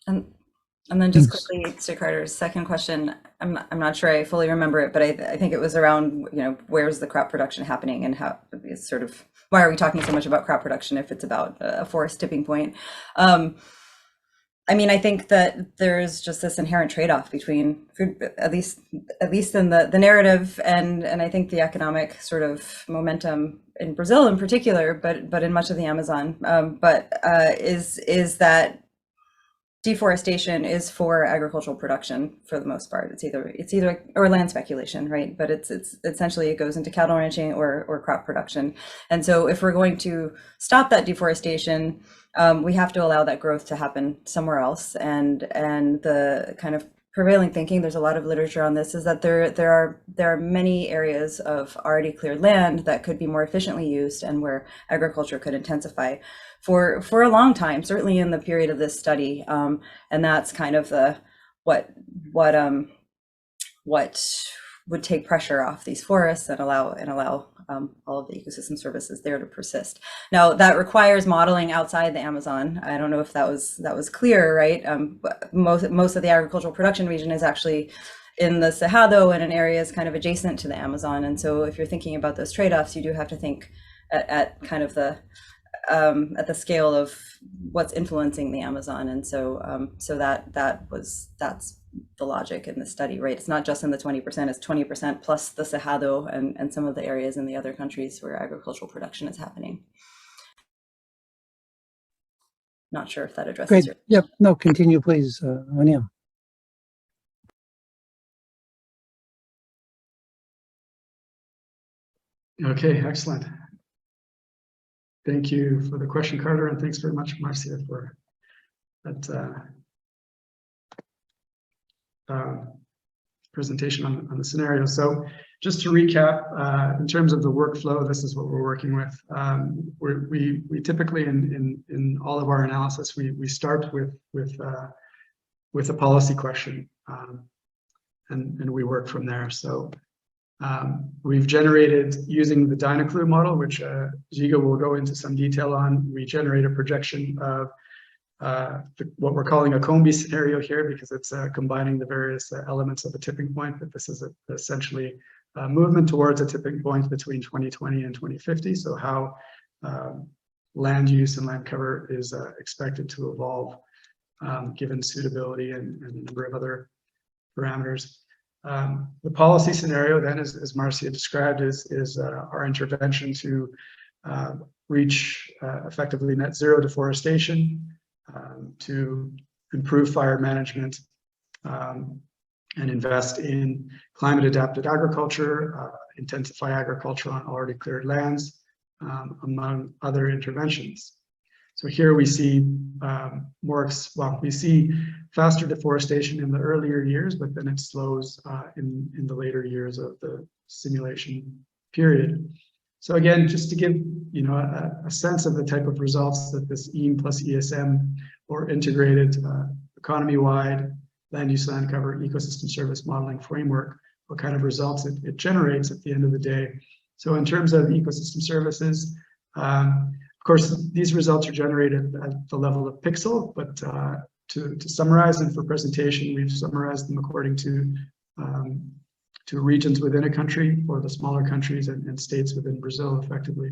[SPEAKER 4] And then just quickly to Carter's second question, I'm not sure I fully remember it, but I think it was around, you know, where's the crop production happening and how it's sort of, why are we talking so much about crop production if it's about a forest tipping point? I mean, I think that there's just this inherent trade-off between food, at least in the narrative, and I think the economic sort of momentum in Brazil in particular, but in much of the Amazon, is that deforestation is for agricultural production for the most part. It's either or land speculation, right? But it's essentially it goes into cattle ranching or crop production. And so if we're going to stop that deforestation, we have to allow that growth to happen somewhere else. And the kind of prevailing thinking, there's a lot of literature on this, is that there are many areas of already cleared land that could be more efficiently used and where agriculture could intensify for a long time, certainly in the period of this study. And that's kind of the what would take pressure off these forests and allow all of the ecosystem services there to persist. Now that requires modeling outside the Amazon. I don't know if that was clear, right? But most of the agricultural production region is actually in the Cerrado and in areas kind of adjacent to the Amazon. And so if you're thinking about those trade-offs, you do have to think at kind of the at the scale of what's influencing the Amazon. And so that's the logic in the study, right? It's not just in the 20%, it's 20% plus the Cerrado and some of the areas in the other countries where agricultural production is happening. Not sure if that addresses
[SPEAKER 1] Great.
[SPEAKER 4] your...
[SPEAKER 1] Yep. No, continue, please, Onil.
[SPEAKER 3] Okay, excellent. Thank you for the question, Carter, and thanks very much, Marcia, for that presentation on the scenario. So just to recap, in terms of the workflow, this is what we're working with. We typically in all of our analysis, we start with a policy question, and we work from there. So we've generated, using the Dynaclue model, which Žiga will go into some detail on, we generate a projection of what we're calling a combi scenario here, because it's combining the various elements of a tipping point, but this is essentially a movement towards a tipping point between 2020 and 2050. So how land use and land cover is expected to evolve given suitability and a number of other parameters. The policy scenario then, as Marcia described, is our intervention to reach effectively net zero deforestation, to improve fire management, and invest in climate adapted agriculture, intensify agriculture on already cleared lands, among other interventions. So here we see we see faster deforestation in the earlier years, but then it slows in the later years of the simulation period. So again, just to give a sense of the type of results that this EAM plus ESM or integrated economy-wide land use, land cover, ecosystem service modeling framework, what kind of results it generates at the end of the day. So in terms of ecosystem services, of course, these results are generated at the level of pixel, but to summarize them for presentation, we've summarized them according to regions within a country, or the smaller countries and states within Brazil, effectively.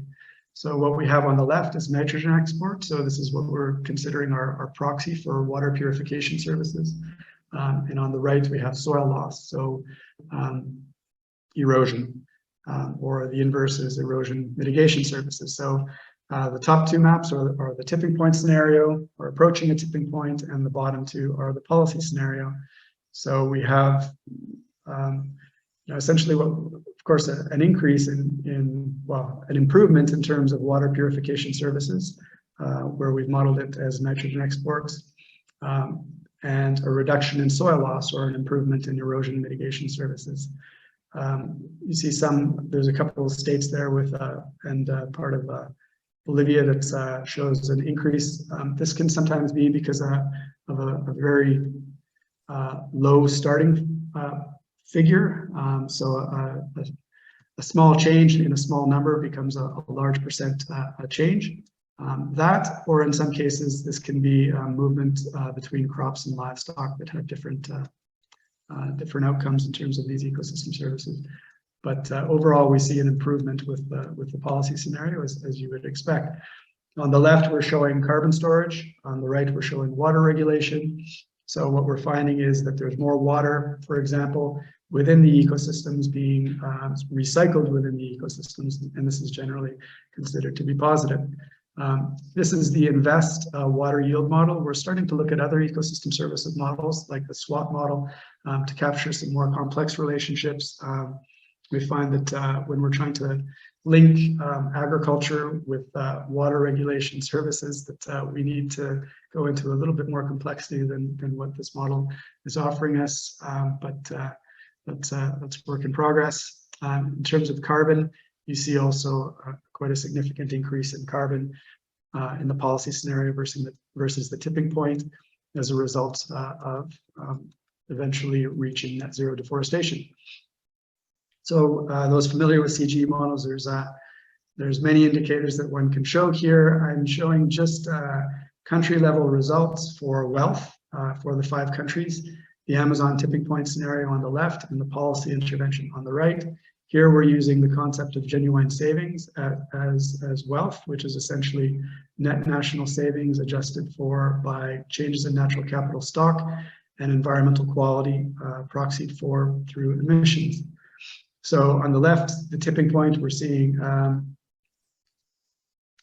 [SPEAKER 3] So what we have on the left is nitrogen export. So this is what we're considering our proxy for water purification services. And on the right, we have soil loss, so erosion, or the inverse is erosion mitigation services. So the top two maps are the tipping point scenario, or approaching a tipping point, and the bottom two are the policy scenario. So we have essentially, of course, an increase an improvement in terms of water purification services, where we've modeled it as nitrogen exports, and a reduction in soil loss, or an improvement in erosion mitigation services. You see there's a couple of states there with, and part of Bolivia that shows an increase. This can sometimes be because of a very low starting figure. So a small change in a small number becomes a large percent change. That, or in some cases, this can be movement between crops and livestock that have different outcomes in terms of these ecosystem services. But overall, we see an improvement with the policy scenario, as you would expect. On the left, we're showing carbon storage. On the right, we're showing water regulation. So what we're finding is that there's more water, for example, within the ecosystems being recycled within the ecosystems, and this is generally considered to be positive. This is the INVEST water yield model. We're starting to look at other ecosystem services models, like the SWAT model, to capture some more complex relationships. We find that when we're trying to link agriculture with water regulation services, that we need to go into a little bit more complexity than what this model is offering us. But that's work in progress. In terms of carbon, you see also quite a significant increase in carbon in the policy scenario versus the tipping point, as a result of eventually reaching net zero deforestation. So those familiar with CGE models, there's many indicators that one can show here. I'm showing just country level results for wealth for the 5 countries, the Amazon tipping point scenario on the left and the policy intervention on the right. Here we're using the concept of genuine savings as wealth, which is essentially net national savings adjusted for by changes in natural capital stock and environmental quality proxied for through emissions. So on the left, the tipping point, we're seeing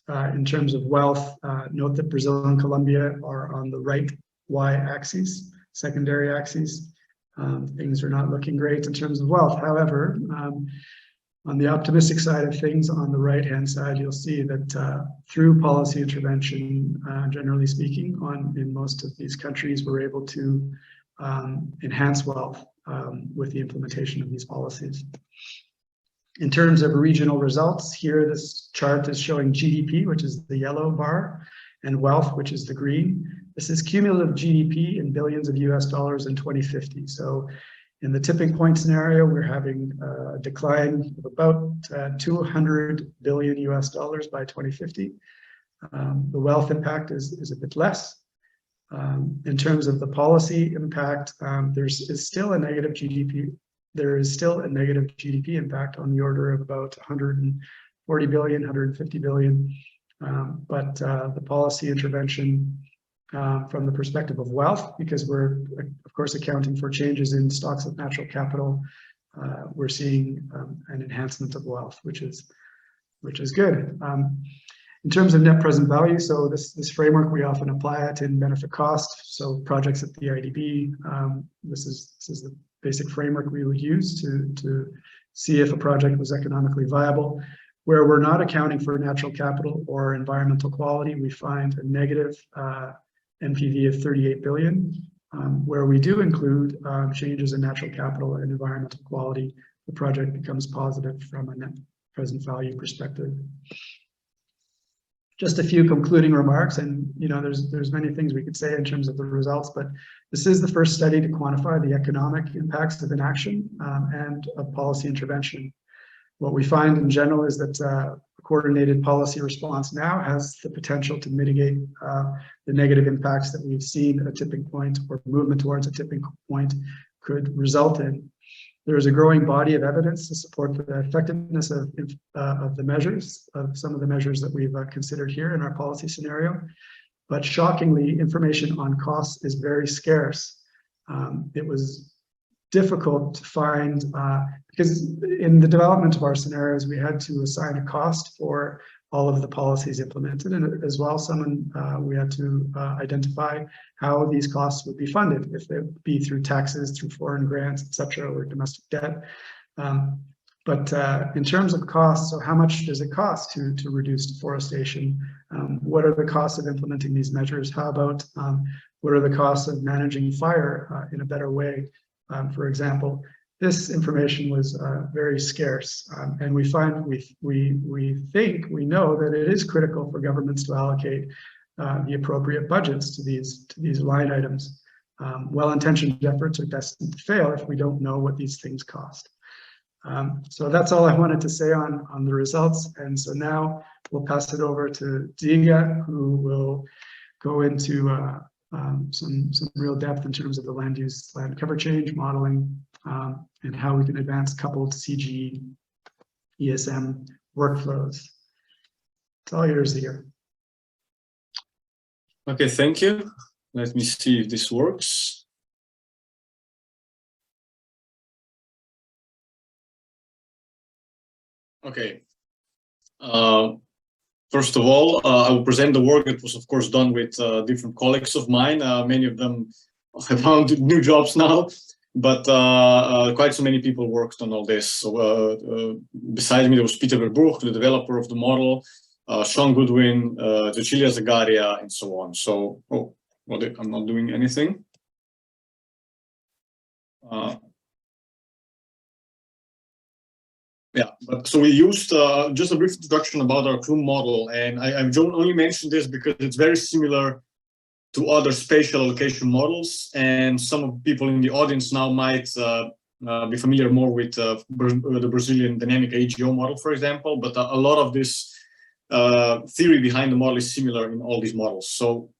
[SPEAKER 3] in terms of wealth, note that Brazil and Colombia are on the right y-axis, secondary axis. Things are not looking great in terms of wealth. However, on the optimistic side of things, on the right-hand side, you'll see that through policy intervention, generally speaking, in most of these countries, we're able to enhance wealth with the implementation of these policies. In terms of regional results, here this chart is showing GDP, which is the yellow bar, and wealth, which is the green. This is cumulative GDP in billions of US dollars in 2050. So in the tipping point scenario, we're having a decline of about 200 billion US dollars by 2050. The wealth impact is a bit less. In terms of the policy impact, there is still a negative GDP. There is still a negative GDP impact on the order of about 140 billion, 150 billion. But the policy intervention from the perspective of wealth, because we're of course accounting for changes in stocks of natural capital, we're seeing an enhancement of wealth, which is good. In terms of net present value, so this framework, we often apply it in benefit cost. So projects at the IDB, this is the basic framework we would use to see if a project was economically viable. Where we're not accounting for natural capital or environmental quality, we find a negative NPV of 38 billion. Where we do include changes in natural capital and environmental quality, the project becomes positive from a net present value perspective. Just a few concluding remarks, and there's many things we could say in terms of the results, but this is the first study to quantify the economic impacts of inaction and of policy intervention. What we find in general is that a coordinated policy response now has the potential to mitigate the negative impacts that we've seen a tipping point or movement towards a tipping point could result in. There is a growing body of evidence to support the effectiveness of the measures, of some of the measures that we've considered here in our policy scenario. But shockingly, information on costs is very scarce. It was difficult to find, because in the development of our scenarios, we had to assign a cost for all of the policies implemented, and as well, we had to identify how these costs would be funded, if they would be through taxes, through foreign grants, etc., or domestic debt. But in terms of costs, so how much does it cost to reduce deforestation? What are the costs of implementing these measures? How about what are the costs of managing fire in a better way? For example, this information was very scarce, and we find we know that it is critical for governments to allocate the appropriate budgets to these line items. Well-intentioned efforts are destined to fail if we don't know what these things cost. So that's all I wanted to say on the results, and so now we'll pass it over to Žiga, who will go into some real depth in terms of the land use, land cover change modeling, and how we can advance coupled CG ESM workflows. It's all yours, Žiga.
[SPEAKER 5] Okay, thank you. Let me see if this works. Okay. First of all, I will present the work that was, of course, done with different colleagues of mine. Many of them have found new jobs now, but quite so many people worked on all this. So beside me, there was Peter Verburg, the developer of the model, Sean Goodwin, Cecilia Zagaria, and so on. So, I'm not doing anything. Yeah, but so we used just a brief introduction about our Clume model, and I only mentioned this because it's very similar to other spatial allocation models, and some of the people in the audience now might be familiar more with the Brazilian dynamic RMGEO model, for example, but a lot of this theory behind the model is similar in all these models. So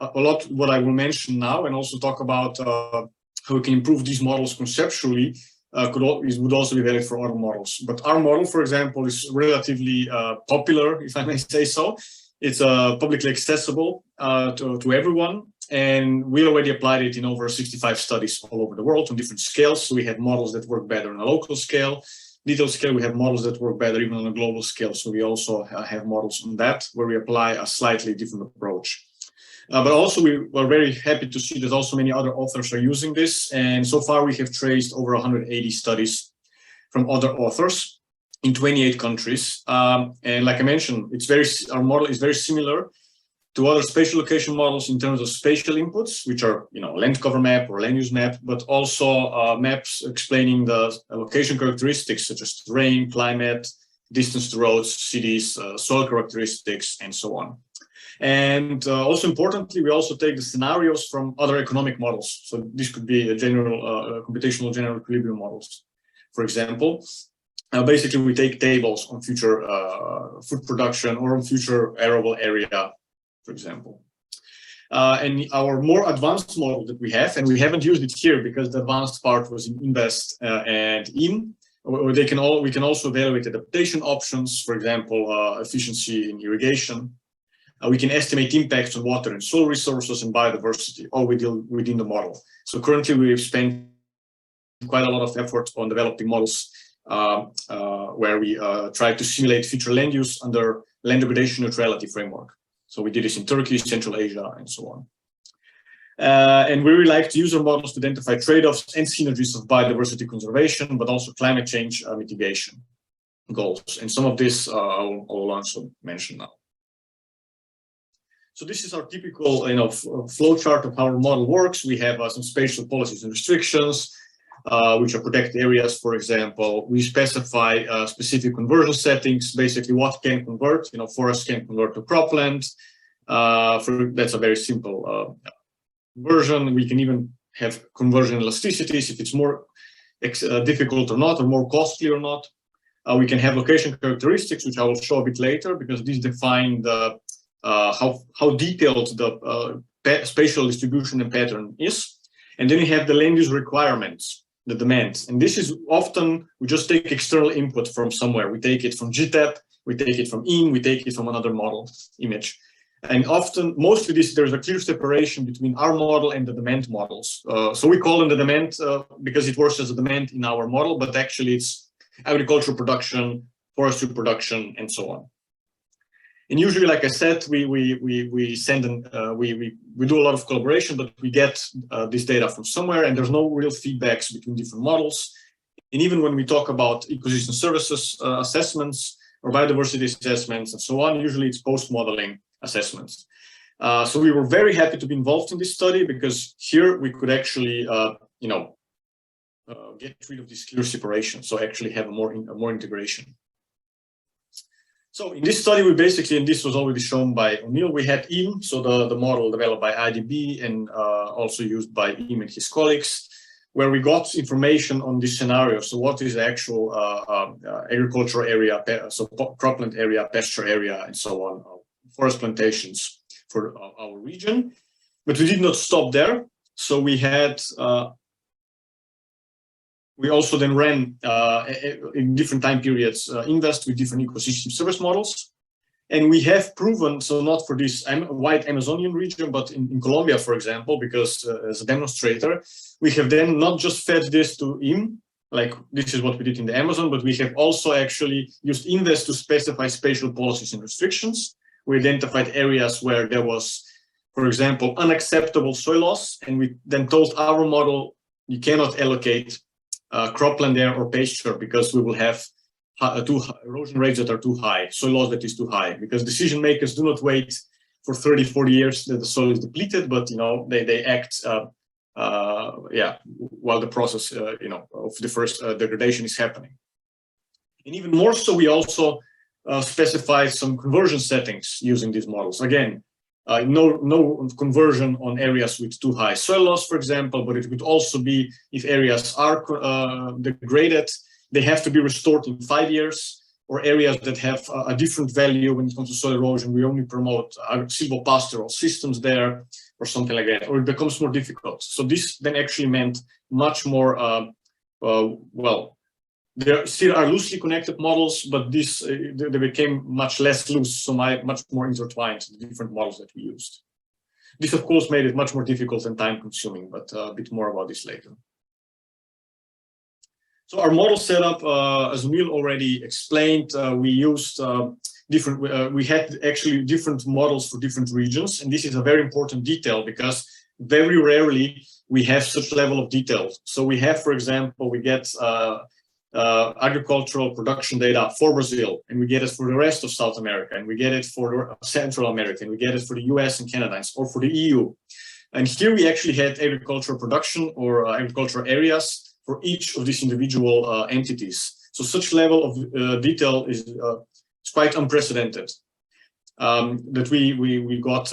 [SPEAKER 5] a lot what I will mention now, and also talk about how we can improve these models conceptually, would also be valid for other models. But our model, for example, is relatively popular, if I may say so. It's publicly accessible to everyone, and we already applied it in over 65 studies all over the world on different scales. So we have models that work better on a local scale, detailed scale. We have models that work better even on a global scale. So we also have models on that where we apply a slightly different approach. But also we were very happy to see that also many other authors are using this. And so far we have traced over 180 studies from other authors in 28 countries. And like I mentioned, our model is very similar to other spatial location models in terms of spatial inputs, which are, land cover map or land use map, but also maps explaining the location characteristics such as terrain, climate, distance to roads, cities, soil characteristics, and so on. And also importantly, we also take the scenarios from other economic models. So this could be a general computational general equilibrium models, for example. Basically, we take tables on future food production or on future arable area, for example. And our more advanced model that we have, and we haven't used it here because the advanced part was in Invest and in. We can also evaluate adaptation options, for example, efficiency in irrigation. We can estimate impacts on water and soil resources and biodiversity, all within the model. So currently we've spent quite a lot of effort on developing models where we try to simulate future land use under land degradation neutrality framework. So we did this in Turkey, Central Asia, and so on. And we really like to use our models to identify trade-offs and synergies of biodiversity conservation, but also climate change mitigation goals. And some of this I will also mention now. So this is our typical flow chart of how our model works. We have some spatial policies and restrictions. which are protected areas, for example. We specify specific conversion settings, basically what can convert. Forest can convert to cropland. That's a very simple conversion. We can even have conversion elasticities if it's more difficult or not, or more costly or not. We can have location characteristics, which I will show a bit later, because these define the how detailed the spatial distribution and pattern is. And then you have the land use requirements, the demands. And this is often, we just take external input from somewhere. We take it from GTAP, we take it from IN, we take it from another model image. And often, mostly there's a clear separation between our model and the demand models. So we call them the demand because it works as a demand in our model, but actually it's agricultural production, forestry production, and so on. And usually, like I said, we send we do a lot of collaboration, but we get this data from somewhere, and there's no real feedbacks between different models. And even when we talk about ecosystem services assessments or biodiversity assessments and so on, usually it's post-modeling assessments. So we were very happy to be involved in this study, because here we could actually, get rid of this clear separation. So actually have more integration. So in this study, we basically, and this was already shown by Onil, we had IM, so the model developed by IDB and also used by IM and his colleagues, where we got information on this scenario. So what is the actual agricultural area, so cropland area, pasture area, and so on, forest plantations for our region. But we did not stop there. So we had, we also then ran in different time periods, invest with different ecosystem service models. And we have proven, so not for this wide Amazonian region, but in Colombia, for example, because as a demonstrator, we have then not just fed this to IM, like this is what we did in the Amazon, but we have also actually used Invest to specify spatial policies and restrictions. We identified areas where there was, for example, unacceptable soil loss, and we then told our model, you cannot allocate cropland there or pasture, because we will have erosion rates that are too high, soil loss that is too high, because decision makers do not wait for 30, 40 years that the soil is depleted, but they act while the process of the first degradation is happening. And even more so, we also specified some conversion settings using these models. Again, no conversion on areas with too high soil loss, for example, but it could also be if areas are degraded, they have to be restored in 5 years, or areas that have a different value when it comes to soil erosion. We only promote silvopastoral systems there, or something like that, or it becomes more difficult. So this then actually meant much more, there still are loosely connected models, but they became much less loose, so much more intertwined, the different models that we used. This, of course, made it much more difficult and time-consuming, but a bit more about this later. So our model setup, as Onil already explained, we used we had actually different models for different regions, and this is a very important detail because very rarely we have such level of detail. So we have, for example, we get agricultural production data for Brazil, and we get it for the rest of South America, and we get it for Central America, and we get it for the US and Canada, or for the EU. And here we actually had agricultural production or agricultural areas for each of these individual entities. So such level of detail is quite unprecedented. That we got,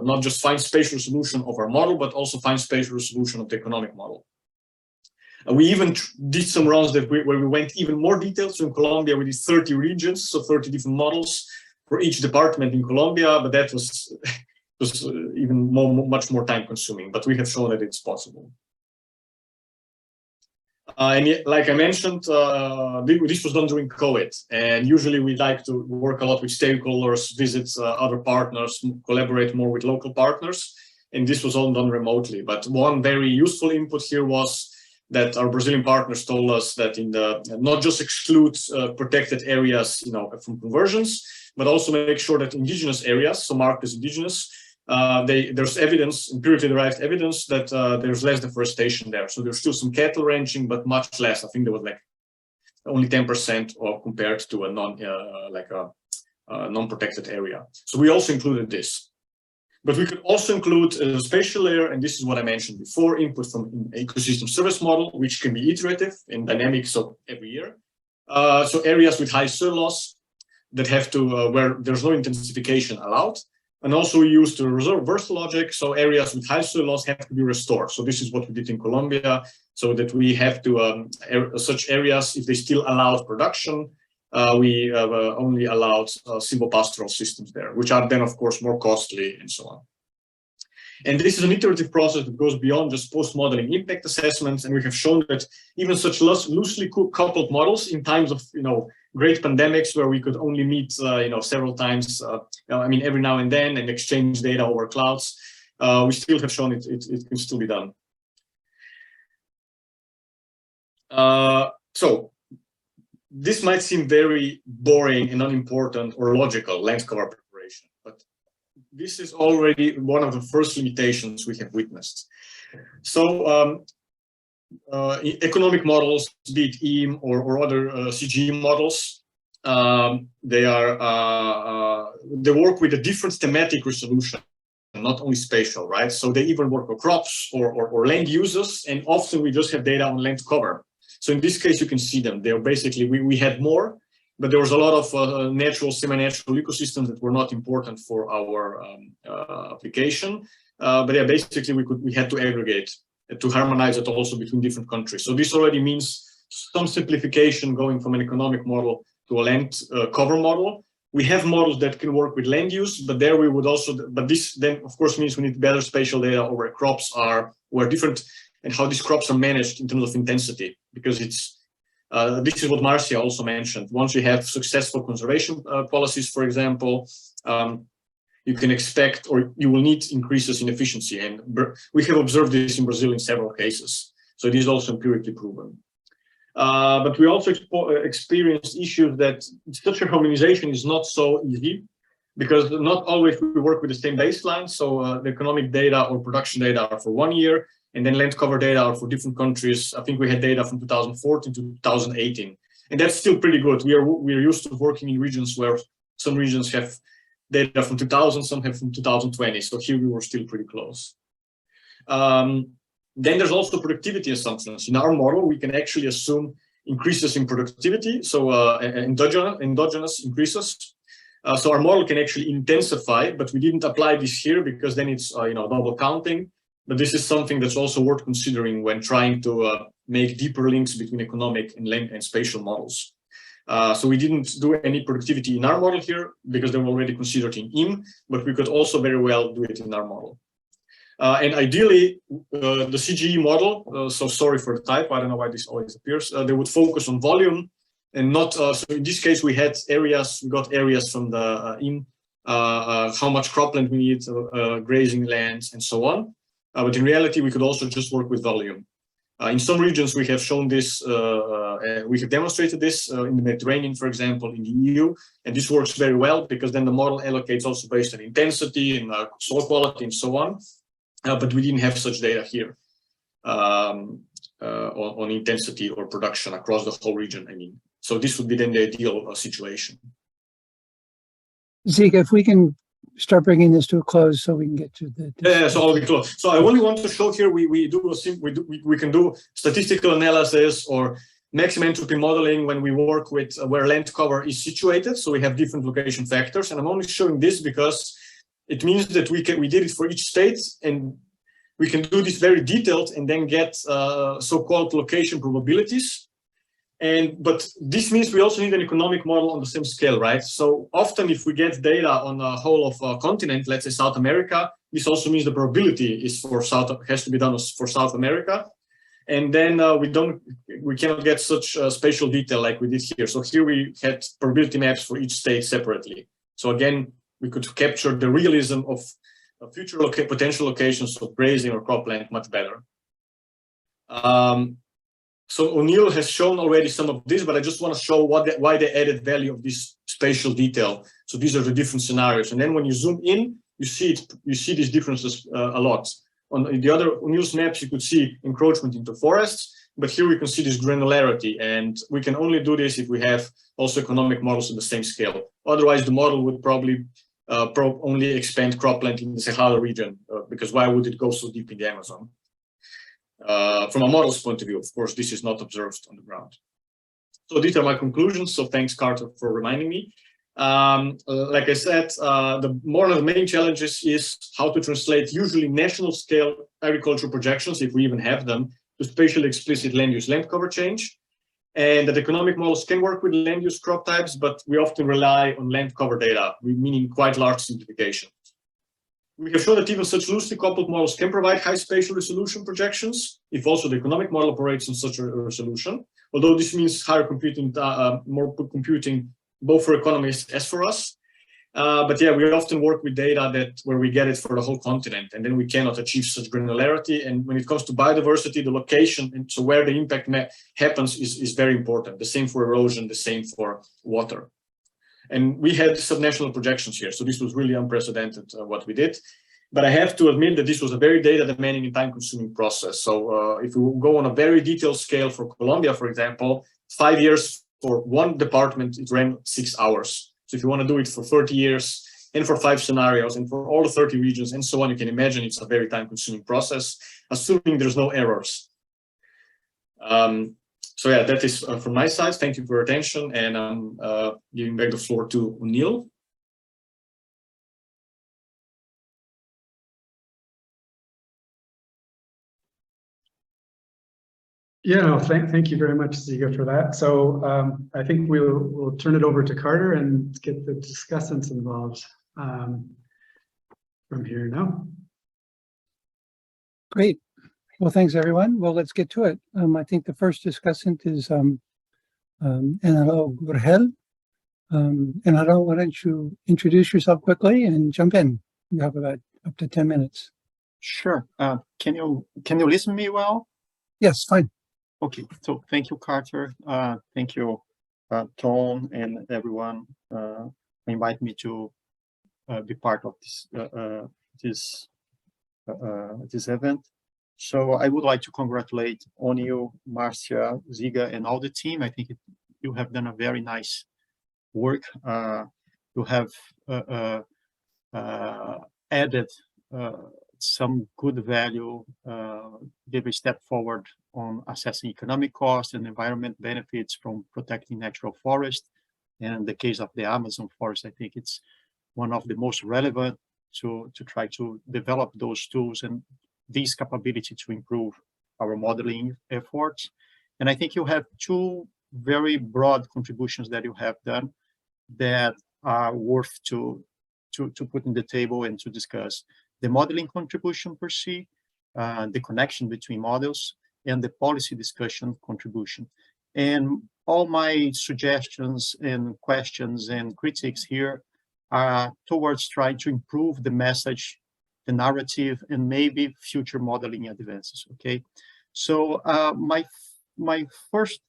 [SPEAKER 5] not just fine spatial resolution of our model, but also fine spatial resolution of the economic model. We even did some runs where we went even more detailed. So in Colombia, we did 30 regions, so 30 different models for each department in Colombia, but that was even much more time consuming, but we have shown that it's possible. And yet, like I mentioned, this was done during COVID, and usually we like to work a lot with stakeholders, visit other partners, collaborate more with local partners, and this was all done remotely. But one very useful input here was that our Brazilian partners told us that not just exclude protected areas, from conversions, but also make sure that indigenous areas, so marked as indigenous, there's evidence, empirically derived evidence that there's less deforestation there. So there's still some cattle ranching, but much less. I think there was like only 10% or compared to a non-protected area. So we also included this. But we could also include a spatial layer, and this is what I mentioned before, input from an ecosystem service model, which can be iterative and dynamic, so every year. So areas with high soil loss that have to, where there's no intensification allowed. And also we use the reverse logic, so areas with high soil loss have to be restored. So this is what we did in Colombia, so that we have to, such areas, if they still allowed production, we only allowed simple pastoral systems there, which are then, of course, more costly and so on. And this is an iterative process that goes beyond just post-modeling impact assessments. And we have shown that even such loosely coupled models in times of, great pandemics where we could only meet, several times, every now and then and exchange data over clouds, we still have shown it can still be done. So this might seem very boring and unimportant or logical, land cover preparation, but this is already one of the first limitations we have witnessed. So economic models, be it EAM or other CGE models, they work with a different thematic resolution, not only spatial, right? So they even work with crops or land uses, and often we just have data on land cover. So in this case, you can see them. They're basically, we had more, but there was a lot of natural, semi-natural ecosystems that were not important for our application. But yeah, basically we had to aggregate to harmonize it also between different countries. So this already means some simplification going from an economic model to a land cover model. We have models that can work with land use, but there we would also, but this then of course means we need better spatial data over where crops are, where different, and how these crops are managed in terms of intensity, because it's, this is what Marcia also mentioned. Once you have successful conservation policies, for example, you can expect, or you will need increases in efficiency. And we have observed this in Brazil in several cases. So it is also empirically proven. But we also experienced issues that such a harmonization is not so easy, because not always we work with the same baseline. So the economic data or production data are for 1 year, and then land cover data are for different countries. I think we had data from 2014 to 2018, and that's still pretty good. We are used to working in regions where some regions have data from 2000, some have from 2020. So here we were still pretty close. Then there's also productivity assumptions. In our model, we can actually assume increases in productivity, so endogenous increases. So our model can actually intensify, but we didn't apply this here because then it's double counting. But this is something that's also worth considering when trying to make deeper links between economic and land and spatial models. So we didn't do any productivity in our model here because they were already considered in EAM, but we could also very well do it in our model. And ideally, the CGE model, so sorry for the typo, I don't know why this always appears, they would focus on volume and not, so in this case, we got areas from the EAM, how much cropland we need, grazing lands, and so on. But in reality, we could also just work with volume. In some regions, we have shown this, we have demonstrated this in the Mediterranean, for example, in the EU, and this works very well because then the model allocates also based on intensity and soil quality and so on. But we didn't have such data here on intensity or production across the whole region, I mean. So this would be then the ideal situation.
[SPEAKER 1] Žiga, if we can start bringing this to a close so we can get to the...
[SPEAKER 5] Yeah, so I'll be close. So I only want to show here, we can do statistical analysis or maximum entropy modeling when we work with where land cover is situated. So we have different location factors. And I'm only showing this because it means that we did it for each state, and we can do this very detailed and then get so-called location probabilities. But this means we also need an economic model on the same scale, right? So often if we get data on the whole of a continent, let's say South America, this also means the probability is has to be done for South America. And then we cannot get such spatial detail like we did here. So here we had probability maps for each state separately. So again, we could capture the realism of future potential locations of grazing or cropland much better. So Onil has shown already some of this, but I just want to show why the added value of this spatial detail. So these are the different scenarios, and then when you zoom in, you see these differences a lot. On the other Onil's maps, you could see encroachment into forests, but here we can see this granularity, and we can only do this if we have also economic models at the same scale. Otherwise, the model would probably only expand cropland in the Sahara region, because why would it go so deep in the Amazon? From a model's point of view, of course, this is not observed on the ground. So these are my conclusions. So thanks, Carter, for reminding me. Like I said, one of the main challenges is how to translate usually national scale agricultural projections, if we even have them, to spatially explicit land use land cover change. And that economic models can work with land use crop types, but we often rely on land cover data, meaning quite large simplification. We have shown that even such loosely coupled models can provide high spatial resolution projections, if also the economic model operates on such a resolution, although this means higher computing, more computing, both for economists as for us. But yeah, we often work with data where we get it for the whole continent, and then we cannot achieve such granularity. And when it comes to biodiversity, the location, and so where the impact happens is very important. The same for erosion, the same for water. And we had subnational projections here, so this was really unprecedented what we did. But I have to admit that this was a very data demanding and time consuming process. So if we go on a very detailed scale for Colombia, for example, 5 years for one department, it ran 6 hours. So if you want to do it for 30 years and for 5 scenarios and for all the 30 regions and so on, you can imagine it's a very time consuming process, assuming there's no errors. So yeah, that is from my side. Thank you for your attention, and I'm giving back the floor to Onil.
[SPEAKER 3] Yeah, no, thank you very much, Žiga, for that. So I think we'll turn it over to Carter and get the discussants involved from here now.
[SPEAKER 1] Great. Well, thanks, everyone. Well, let's get to it. I think the first discussant is Angelo Gurgel. Angelo, why don't you introduce yourself quickly and jump in? You have about up to 10 minutes.
[SPEAKER 6] Sure. Can you listen to me well?
[SPEAKER 1] Yes, fine.
[SPEAKER 6] Okay. So thank you, Carter. Thank you, Tom, and everyone invite me to be part of this this event. So I would like to congratulate Onil, Marcia, Žiga, and all the team. I think you have done a very nice work. You have added some good value, give a step forward on assessing economic costs and environment benefits from protecting natural forest. And in the case of the Amazon forest, I think it's one of the most relevant to try to develop those tools and these capability to improve our modeling efforts. And I think you have two very broad contributions that you have done that are worth to put in the table and to discuss. The modeling contribution per se, the connection between models, and the policy discussion contribution. And all my suggestions and questions and critiques here are towards trying to improve the message, the narrative, and maybe future modeling advances, okay? So my first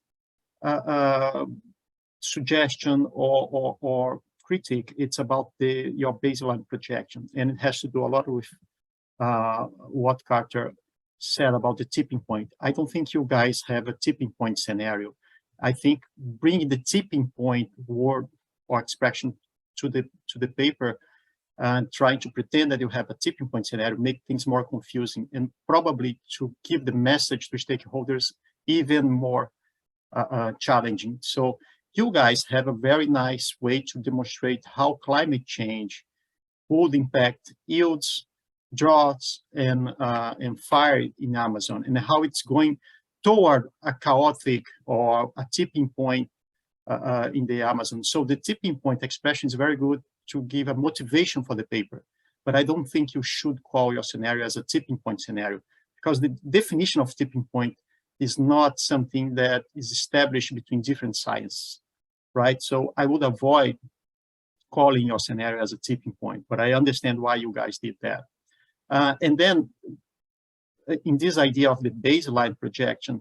[SPEAKER 6] suggestion or critique, it's about your baseline projection, and it has to do a lot with what Carter said about the tipping point. I don't think you guys have a tipping point scenario. I think bringing the tipping point word or expression to the paper and trying to pretend that you have a tipping point scenario make things more confusing, and probably to give the message to stakeholders even more challenging. So you guys have a very nice way to demonstrate how climate change would impact yields, droughts, and fire in Amazon, and how it's going toward a chaotic or a tipping point in the Amazon. So the tipping point expression is very good to give a motivation for the paper, but I don't think you should call your scenario as a tipping point scenario, because the definition of tipping point is not something that is established between different sciences, right? So I would avoid calling your scenario as a tipping point, but I understand why you guys did that. And then in this idea of the baseline projection,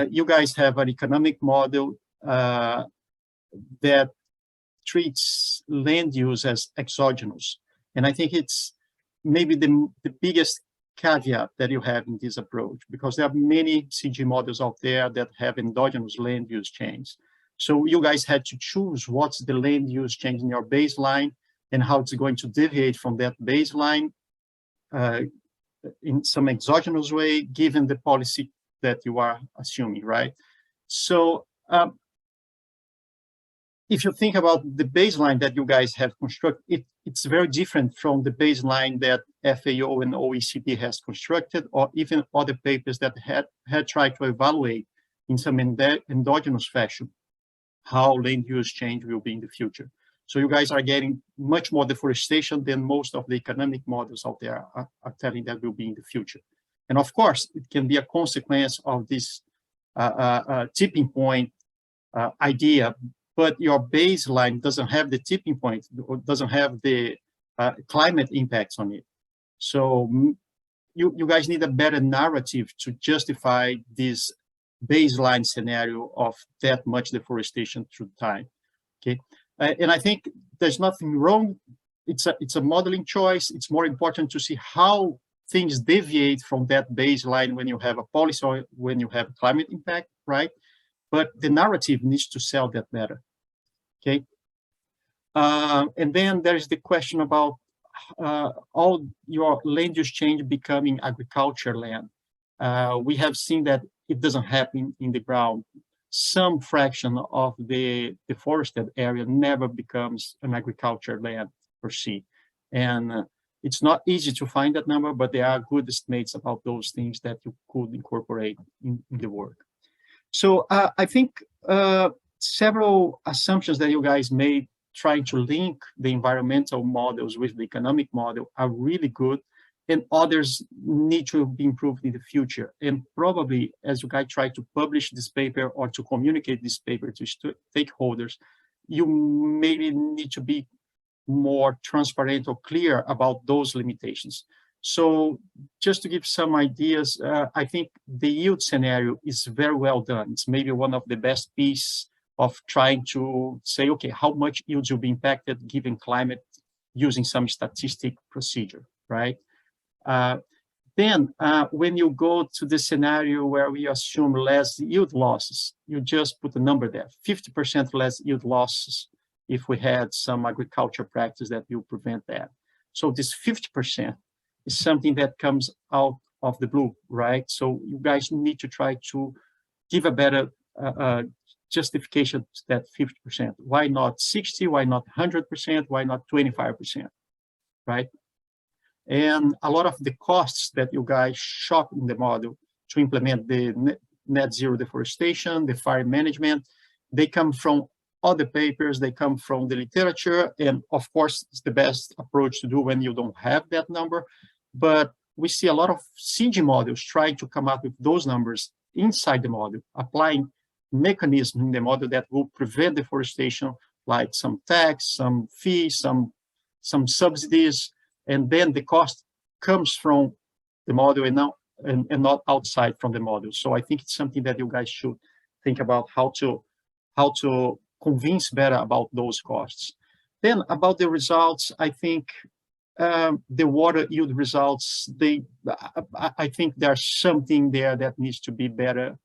[SPEAKER 6] you guys have an economic model that treats land use as exogenous. And I think it's maybe the biggest caveat that you have in this approach, because there are many CG models out there that have endogenous land use change. So you guys had to choose what's the land use change in your baseline and how it's going to deviate from that baseline in some exogenous way, given the policy that you are assuming, right? So if you think about the baseline that you guys have constructed, it's very different from the baseline that FAO and OECD has constructed, or even other papers that had tried to evaluate in some endogenous fashion how land use change will be in the future. So you guys are getting much more deforestation than most of the economic models out there are telling that will be in the future. And of course, it can be a consequence of this tipping point idea, but your baseline doesn't have the tipping point, or doesn't have the climate impacts on it. So you guys need a better narrative to justify this baseline scenario of that much deforestation through time, okay? And I think there's nothing wrong. It's a modeling choice. It's more important to see how things deviate from that baseline when you have a policy or when you have climate impact, right? But the narrative needs to sell that better, okay? And then there's the question about all your land use change becoming agriculture land. We have seen that it doesn't happen in the ground. Some fraction of the deforested area never becomes an agriculture land per se. And it's not easy to find that number, but there are good estimates about those things that you could incorporate in the work. So I think several assumptions that you guys made trying to link the environmental models with the economic model are really good, and others need to be improved in the future. And probably as you guys try to publish this paper or to communicate this paper to stakeholders, you maybe need to be more transparent or clear about those limitations. So just to give some ideas, I think the yield scenario is very well done. It's maybe one of the best pieces of trying to say, okay, how much yields will be impacted given climate using some statistic procedure, right? Then when you go to the scenario where we assume less yield losses, you just put a number there, 50% less yield losses if we had some agriculture practice that will prevent that. So this 50% is something that comes out of the blue, right? So you guys need to try to give a better justification to that 50%. Why not 60? Why not 100%? Why not 25%, right? And a lot of the costs that you guys shot in the model to implement the net zero deforestation, the fire management, they come from other papers, they come from the literature, and of course, it's the best approach to do when you don't have that number. But we see a lot of CG models trying to come up with those numbers inside the model, applying mechanisms in the model that will prevent deforestation, like some tax, some fees, some subsidies, and then the cost comes from the model and not outside from the model. So I think it's something that you guys should think about how to convince better about those costs. Then about the results, I think the water yield results, I think there's something there that needs to be better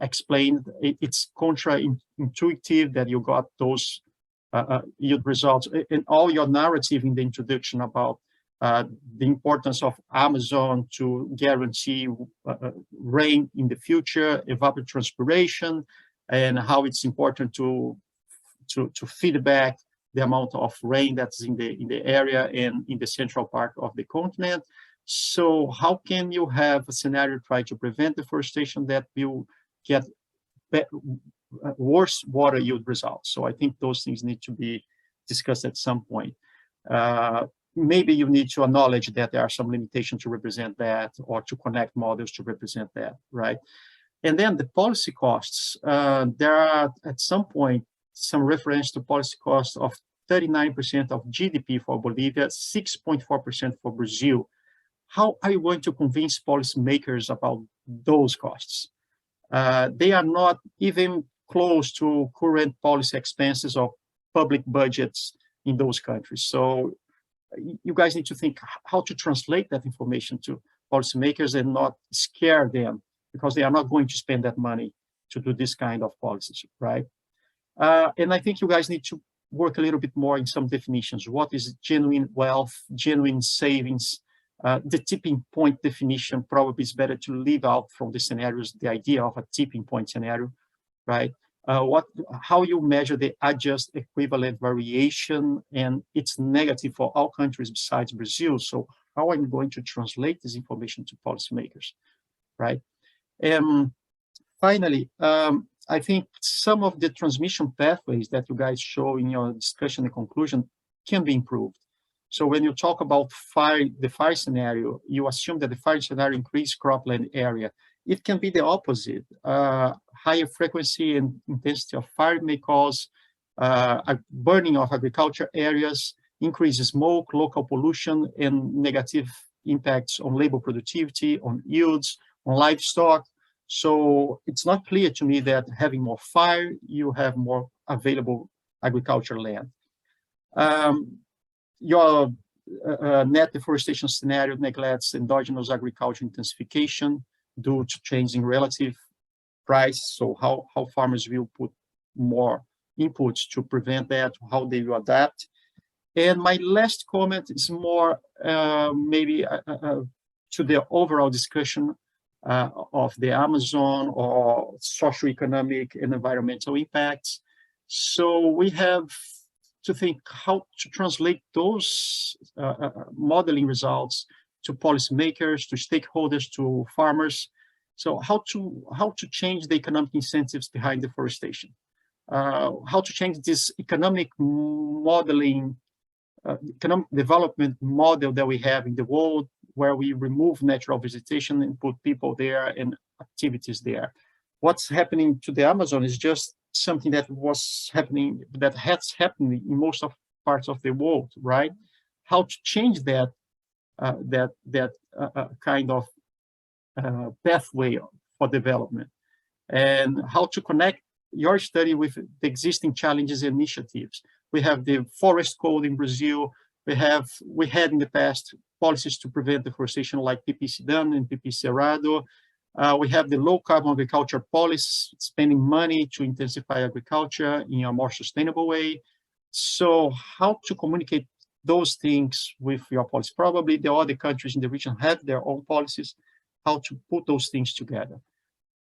[SPEAKER 6] explained. It's counterintuitive that you got those yield results, and all your narrative in the introduction about the importance of Amazon to guarantee rain in the future, evapotranspiration, and how it's important to feed back the amount of rain that's in the area and in the central part of the continent. So how can you have a scenario try to prevent deforestation that will get worse water yield results? So I think those things need to be discussed at some point. Maybe you need to acknowledge that there are some limitations to represent that, or to connect models to represent that, right? And then the policy costs, there are at some point some reference to policy costs of 39% of GDP for Bolivia, 6.4% for Brazil. How are you going to convince policymakers about those costs? They are not even close to current policy expenses of public budgets in those countries. So you guys need to think how to translate that information to policymakers and not scare them, because they are not going to spend that money to do this kind of policies, right? And I think you guys need to work a little bit more in some definitions. What is genuine wealth, genuine savings? The tipping point definition probably is better to leave out from the scenarios, the idea of a tipping point scenario, right? How you measure the adjust equivalent variation, and it's negative for all countries besides Brazil. So how are you going to translate this information to policymakers, right? And finally, I think some of the transmission pathways that you guys show in your discussion and conclusion can be improved. So when you talk about the fire scenario, you assume that the fire scenario increase cropland area. It can be the opposite. Higher frequency and intensity of fire may cause a burning of agriculture areas, increases smoke, local pollution, and negative impacts on labor productivity, on yields, on livestock. So it's not clear to me that having more fire, you have more available agricultural land. Your net deforestation scenario neglects endogenous agriculture intensification due to changing relative price. So how farmers will put more inputs to prevent that, how they will adapt. And my last comment is more maybe to the overall discussion of the Amazon or socioeconomic and environmental impacts. So we have to think how to translate those modeling results to policymakers, to stakeholders, to farmers. So how to change the economic incentives behind deforestation, how to change this economic modeling, economic development model that we have in the world, where we remove natural vegetation and put people there and activities there. What's happening to the Amazon is just something that was happening, that has happened in most of parts of the world, right? How to change that kind of pathway for development, and how to connect your study with the existing challenges and initiatives. We have the forest code in Brazil. We had in the past policies to prevent deforestation like PP Sidan and PP Cerrado. We have the low carbon agriculture policy, spending money to intensify agriculture in a more sustainable way. So how to communicate those things with your policy? Probably the other countries in the region have their own policies, how to put those things together.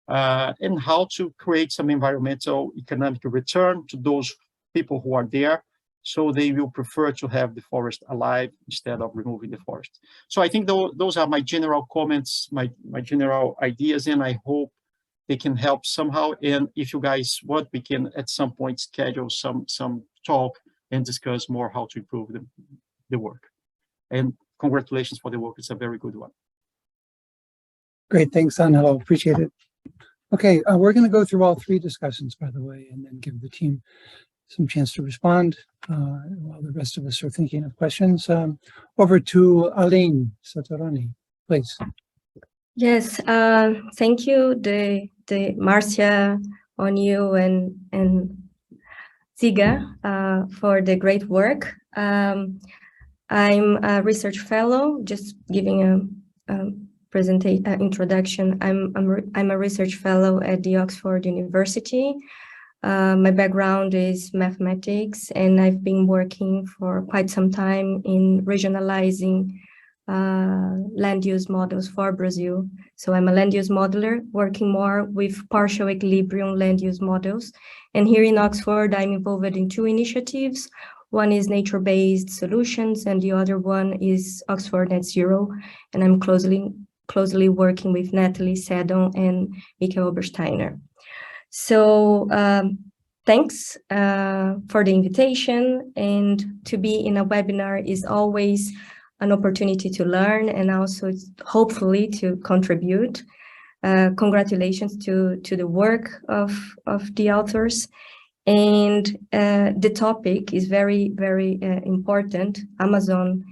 [SPEAKER 6] And how to create some environmental economic return to those people who are there, so they will prefer to have the forest alive instead of removing the forest. So I think those are my general comments, my general ideas, and I hope they can help somehow. And if you guys want, we can at some point schedule some talk and discuss more how to improve the work. And congratulations for the work, it's a very good one.
[SPEAKER 1] Great, thanks, Angelo, appreciate it. Okay, we're going to go through all three discussions, by the way, and then give the team some chance to respond while the rest of us are thinking of questions. Over to Aline Soterroni, please.
[SPEAKER 7] Yes, thank you, the Marcia, Onil, and Žiga for the great work. I'm a research fellow, just giving a introduction. I'm a research fellow at the Oxford University. My background is mathematics, and I've been working for quite some time in regionalizing land use models for Brazil. So I'm a land use modeler working more with partial equilibrium land use models. And here in Oxford, I'm involved in two initiatives. One is nature-based solutions, and the other one is Oxford Net Zero. And I'm closely working with Natalie Seddon and Michael Obersteiner. So thanks for the invitation, and to be in a webinar is always an opportunity to learn and also hopefully to contribute. Congratulations to the work of the authors. And the topic is very, very important. Amazon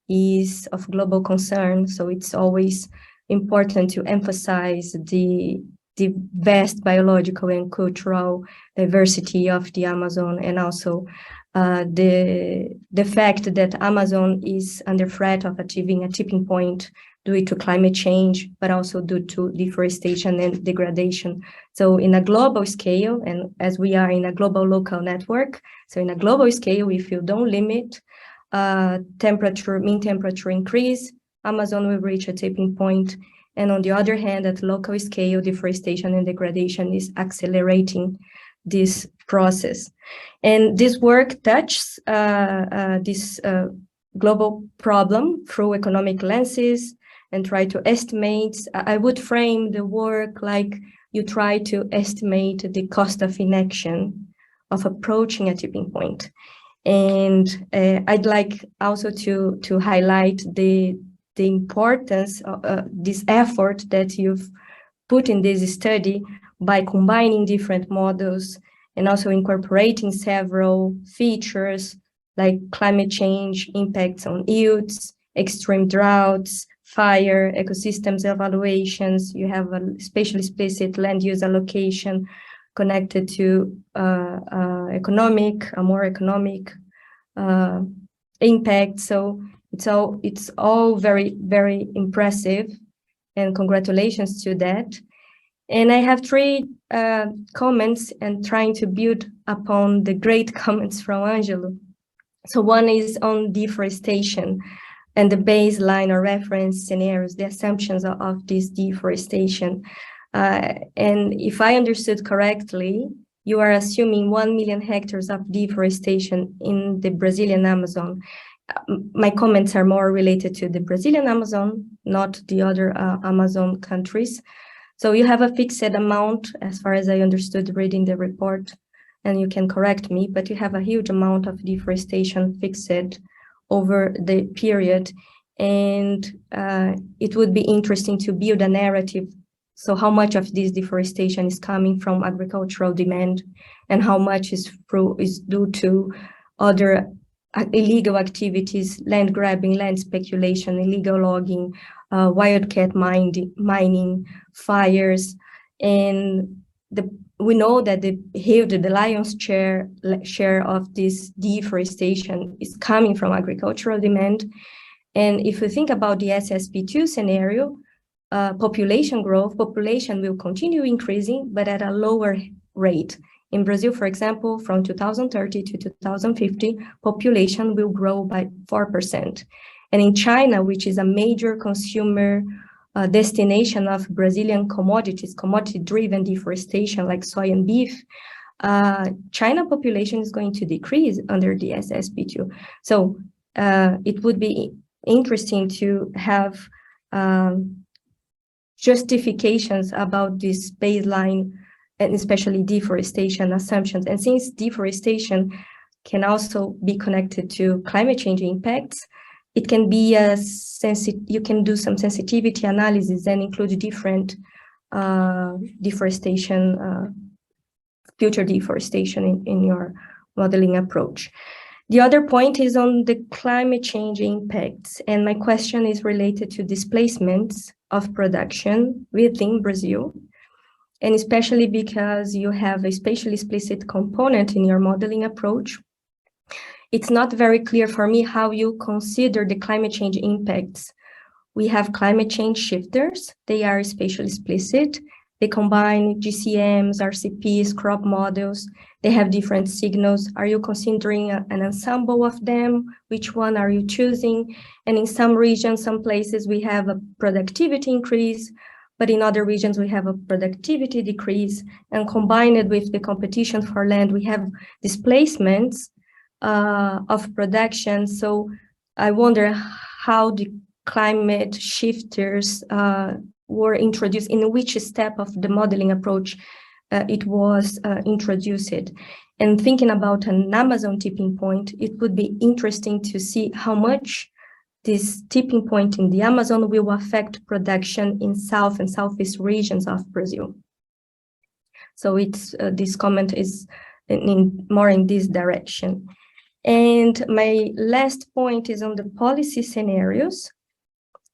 [SPEAKER 7] is of global concern, so it's always important to emphasize the vast biological and cultural diversity of the Amazon, and also the fact that Amazon is under threat of achieving a tipping point due to climate change, but also due to deforestation and degradation. So in a global scale, and as we are in a global local network, so in a global scale, if you don't limit mean temperature increase, Amazon will reach a tipping point. And on the other hand, at local scale, deforestation and degradation is accelerating this process. And this work touches this global problem through economic lenses and try to estimate. I would frame the work like you try to estimate the cost of inaction of approaching a tipping point. And I'd like also to highlight the importance of this effort that you've put in this study by combining different models and also incorporating several features like climate change, impacts on yields, extreme droughts, fire, ecosystems evaluations. You have a spatially explicit land use allocation connected to a more economic impact. So it's all very, very impressive, and congratulations to that. And I have three comments and trying to build upon the great comments from Angelo. So one is on deforestation and the baseline or reference scenarios, the assumptions of this deforestation. And if I understood correctly, you are assuming 1 million hectares of deforestation in the Brazilian Amazon. My comments are more related to the Brazilian Amazon, not the other Amazon countries. So you have a fixed amount, as far as I understood reading the report, and you can correct me, but you have a huge amount of deforestation fixed over the period. And it would be interesting to build a narrative. So how much of this deforestation is coming from agricultural demand and how much is due to other illegal activities, land grabbing, land speculation, illegal logging, wildcat mining, fires, and we know that the lion's share of this deforestation is coming from agricultural demand. And if we think about the SSP2 scenario, population growth, population will continue increasing, but at a lower rate. In Brazil, for example, from 2030 to 2050, population will grow by 4%. And in China, which is a major consumer destination of Brazilian commodities, commodity-driven deforestation like soy and beef, China population is going to decrease under the SSP2. So it would be interesting to have justifications about this baseline and especially deforestation assumptions. And since deforestation can also be connected to climate change impacts, it can be you can do some sensitivity analysis and include different deforestation, future deforestation in your modeling approach. The other point is on the climate change impacts. And my question is related to displacements of production within Brazil. And especially because you have a spatially explicit component in your modeling approach, it's not very clear for me how you consider the climate change impacts. We have climate change shifters. They are spatially explicit. They combine GCMs, RCPs, crop models. They have different signals. Are you considering an ensemble of them? Which one are you choosing? And in some regions, some places, we have a productivity increase, but in other regions, we have a productivity decrease. And combined with the competition for land, we have displacements of production. So I wonder how the climate shifters were introduced, in which step of the modeling approach it was introduced. And thinking about an Amazon tipping point, it would be interesting to see how much this tipping point in the Amazon will affect production in South and Southeast regions of Brazil. So it's this comment is more in this direction. And my last point is on the policy scenarios.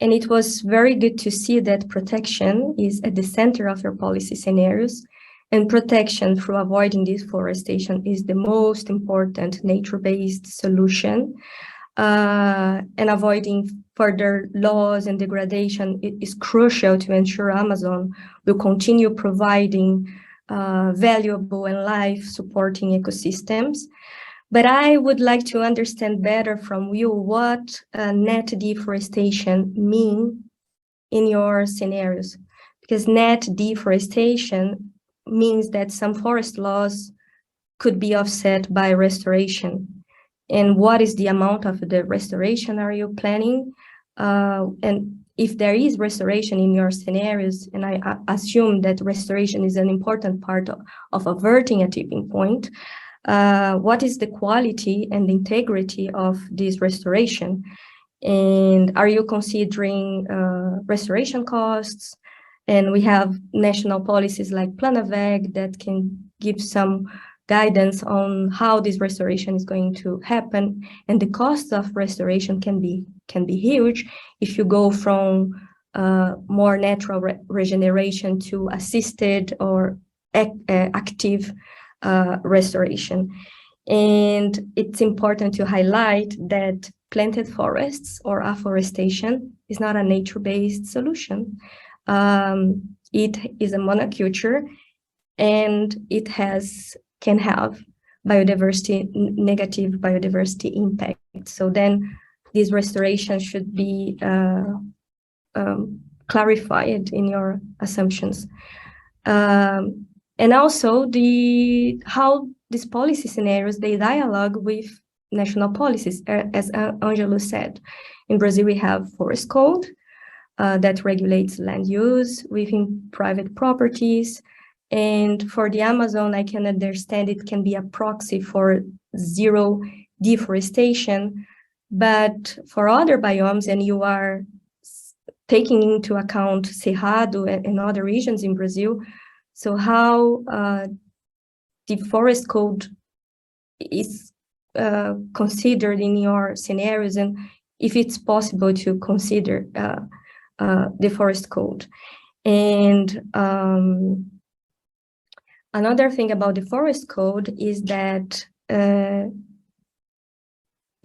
[SPEAKER 7] And it was very good to see that protection is at the center of your policy scenarios. and protection through avoiding deforestation is the most important nature-based solution. And avoiding further loss and degradation is crucial to ensure Amazon will continue providing valuable and life-supporting ecosystems. But I would like to understand better from you what net deforestation mean in your scenarios, because net deforestation means that some forest loss could be offset by restoration. And what is the amount of the restoration are you planning? And if there is restoration in your scenarios, and I assume that restoration is an important part of averting a tipping point, what is the quality and integrity of this restoration? And are you considering restoration costs? And we have national policies like Planaveg that can give some guidance on how this restoration is going to happen. And the costs of restoration can be huge if you go from more natural regeneration to assisted or active restoration. And it's important to highlight that planted forests or afforestation is not a nature-based solution. It is a monoculture, and it can have negative biodiversity impact. So then this restoration should be clarified in your assumptions. And also how these policy scenarios, they dialogue with national policies, as Angelo said. In Brazil, we have forest code that regulates land use within private properties. And for the Amazon, I can understand it can be a proxy for zero deforestation. But for other biomes, and you are taking into account Cerrado and other regions in Brazil, so how the forest code is considered in your scenarios, and if it's possible to consider the forest code. And another thing about the forest code is that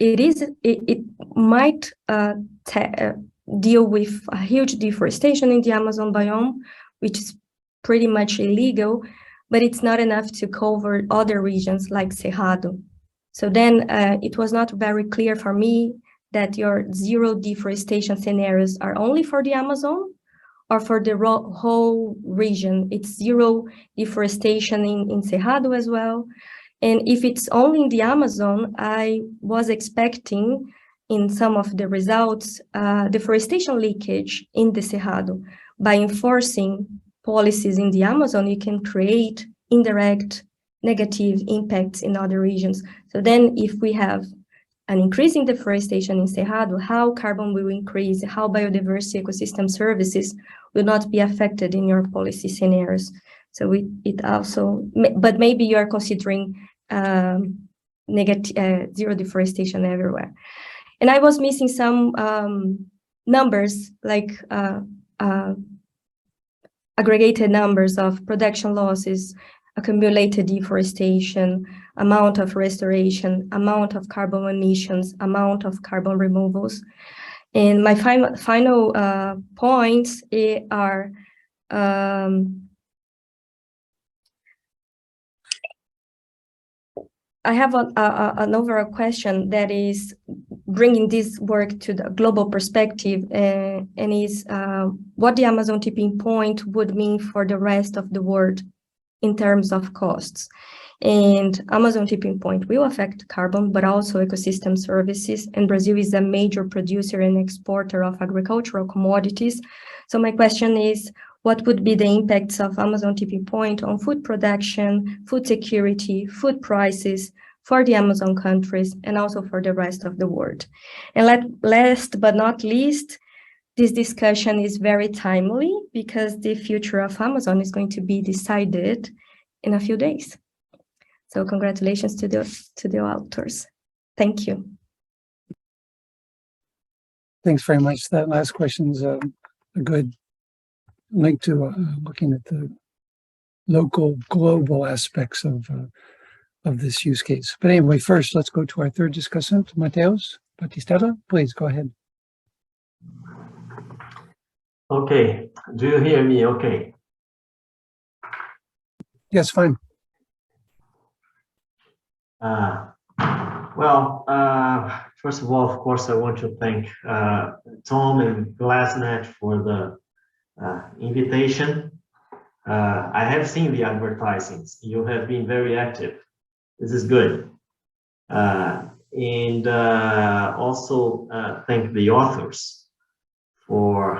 [SPEAKER 7] it might deal with a huge deforestation in the Amazon biome, which is pretty much illegal, but it's not enough to cover other regions like Cerrado. So then it was not very clear for me that your zero deforestation scenarios are only for the Amazon or for the whole region. It's zero deforestation in Cerrado as well. And if it's only in the Amazon, I was expecting in some of the results, deforestation leakage in the Cerrado. By enforcing policies in the Amazon, you can create indirect negative impacts in other regions. So then if we have an increase in deforestation in Cerrado, how carbon will increase, how biodiversity ecosystem services will not be affected in your policy scenarios. So it also, but maybe you are considering negative zero deforestation everywhere. And I was missing some numbers, like aggregated numbers of production losses, accumulated deforestation, amount of restoration, amount of carbon emissions, amount of carbon removals. And my final points are I have an overall question that is bringing this work to the global perspective, and is what the Amazon tipping point would mean for the rest of the world in terms of costs. And Amazon tipping point will affect carbon, but also ecosystem services. And Brazil is a major producer and exporter of agricultural commodities. So my question is, what would be the impacts of Amazon tipping point on food production, food security, food prices for the Amazon countries, and also for the rest of the world? And last but not least, this discussion is very timely because the future of Amazon is going to be decided in a few days. So congratulations to the authors. Thank you.
[SPEAKER 1] Thanks very much. That last question is a good link to looking at the local, global aspects of this use case. But anyway, first, let's go to our third discussant, Mateus Batistella. Please go ahead.
[SPEAKER 8] Okay, do you hear me okay?
[SPEAKER 1] Yes, fine.
[SPEAKER 8] First of all, of course, I want to thank Tom and GLASSNET for the invitation. I have seen the advertisings. You have been very active. This is good. And also thank the authors for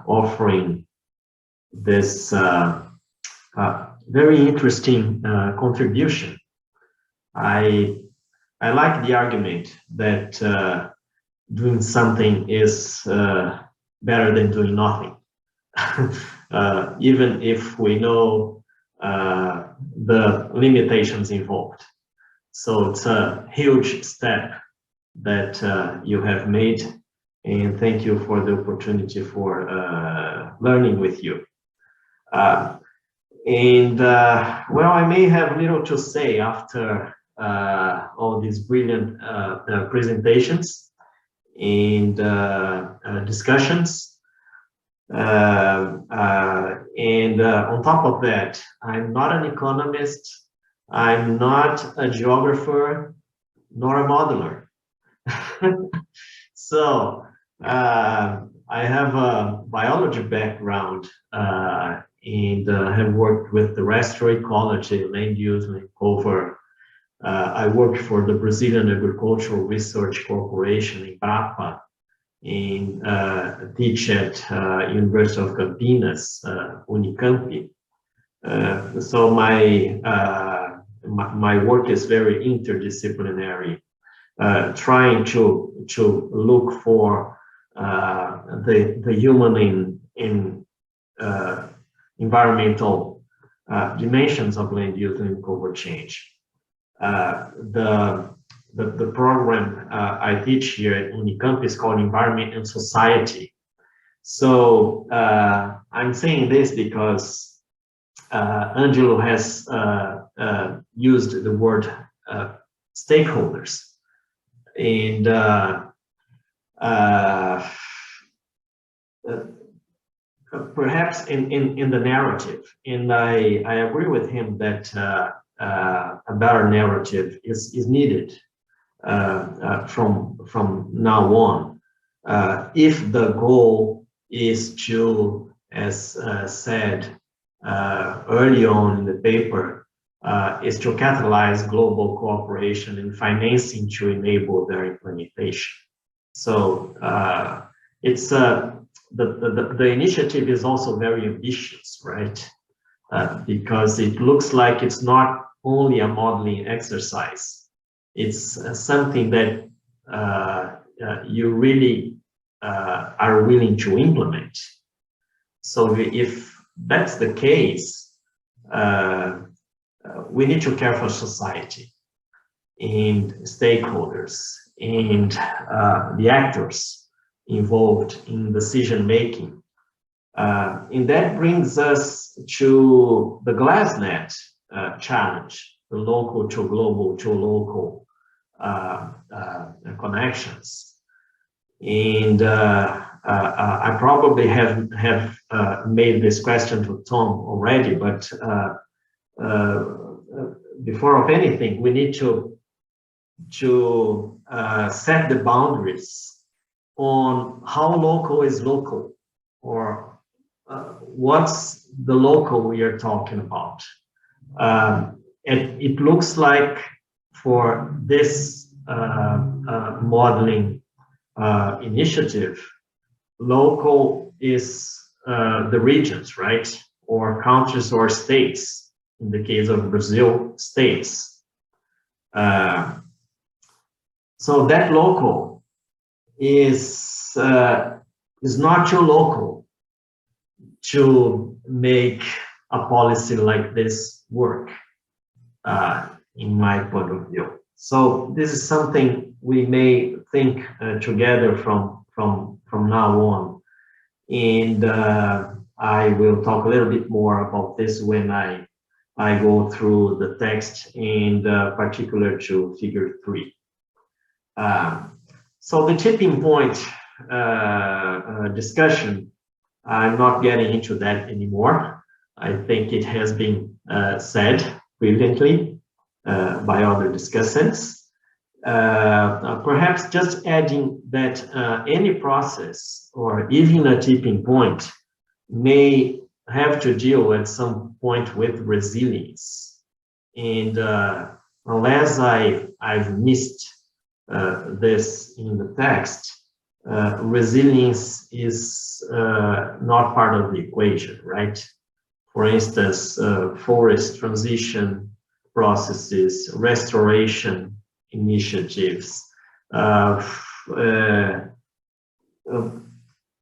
[SPEAKER 8] offering this very interesting contribution. I like the argument that doing something is better than doing nothing, even if we know the limitations involved. So it's a huge step that you have made, and thank you for the opportunity for learning with you. Well, I may have little to say after all these brilliant presentations and discussions. On top of that, I'm not an economist, I'm not a geographer, nor a modeler. So I have a biology background and have worked with the terrestrial ecology, land use, land cover. I worked for the Brazilian Agricultural Research Corporation, Embrapa, and teach at University of Campinas, Unicamp. So my work is very interdisciplinary, trying to look for the human in environmental dimensions of land use and cover change. The program I teach here at Unicamp is called Environment and Society. So I'm saying this because Angelo has used the word stakeholders, and perhaps in the narrative, and I agree with him that a better narrative is needed from now on, if the goal is to, as said early on in the paper, is to catalyze global cooperation and financing to enable their implementation. So it's the initiative is also very ambitious, right? Because it looks like it's not only a modeling exercise. It's something that you really are willing to implement. So if that's the case, we need to care for society and stakeholders and the actors involved in decision making. And that brings us to the GLASSNET challenge, the local to global to local connections. And I probably have made this question to Tom already, but before of anything, we need to set the boundaries on how local is local, or what's the local we are talking about. It looks like for this modeling initiative, local is the regions, right? Or countries or states. In the case of Brazil, states. So that local is not too local to make a policy like this work, in my point of view. So this is something we may think together from now on, and I will talk a little bit more about this when I I go through the text and particular to figure 3. So the tipping point discussion, I'm not getting into that anymore. I think it has been said brilliantly by other discussants. Perhaps just adding that any process or even a tipping point may have to deal at some point with resilience. And unless I've missed this in the text, resilience is not part of the equation, right? For instance, forest transition processes, restoration initiatives.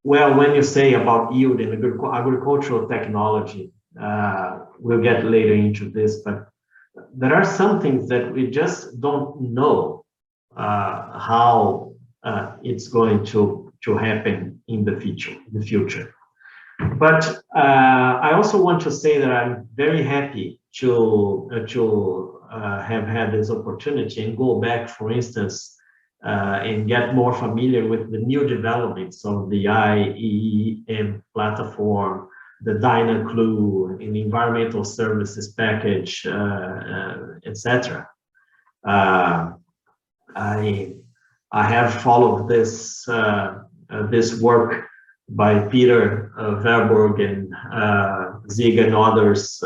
[SPEAKER 8] Well, when you say about yield in agricultural technology, we'll get later into this, but there are some things that we just don't know how it's going to happen in the future. But I also want to say that I'm very happy to have had this opportunity and go back, for instance, and get more familiar with the new developments of the IEEM platform, the DynaClue, and the environmental services package, etc. I have followed this this work by Peter Verburg and Žiga and others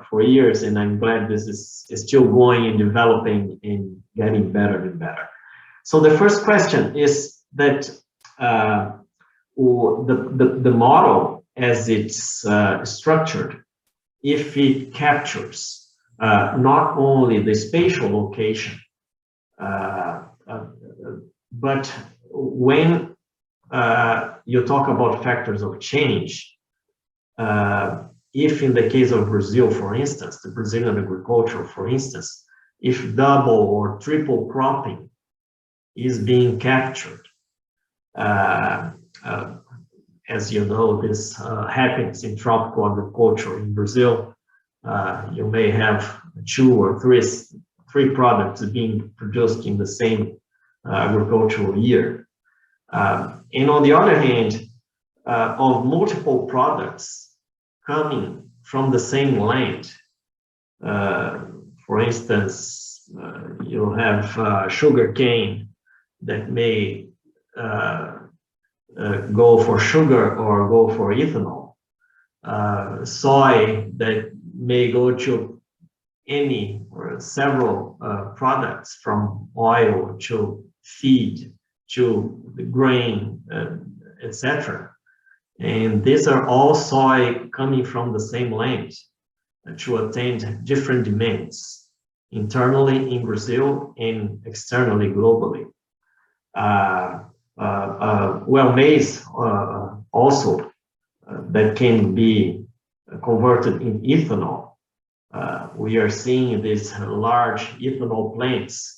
[SPEAKER 8] for years, and I'm glad this is still going and developing and getting better and better. So the first question is that the model as it's structured, if it captures not only the spatial location, but when you talk about factors of change, if in the case of Brazil, for instance, the Brazilian agriculture, for instance, if double or triple cropping is being captured, as you know, this happens in tropical agriculture in Brazil. You may have 2 or 3 products being produced in the same agricultural year. And on the other hand, of multiple products coming from the same land, for instance, you have sugar cane that may go for sugar or go for ethanol, soy that may go to any or several products, from oil to feed to the grain, etc. And these are all soy coming from the same land to attain different demands internally in Brazil and externally globally. Well, maize also that can be converted in ethanol. We are seeing these large ethanol plants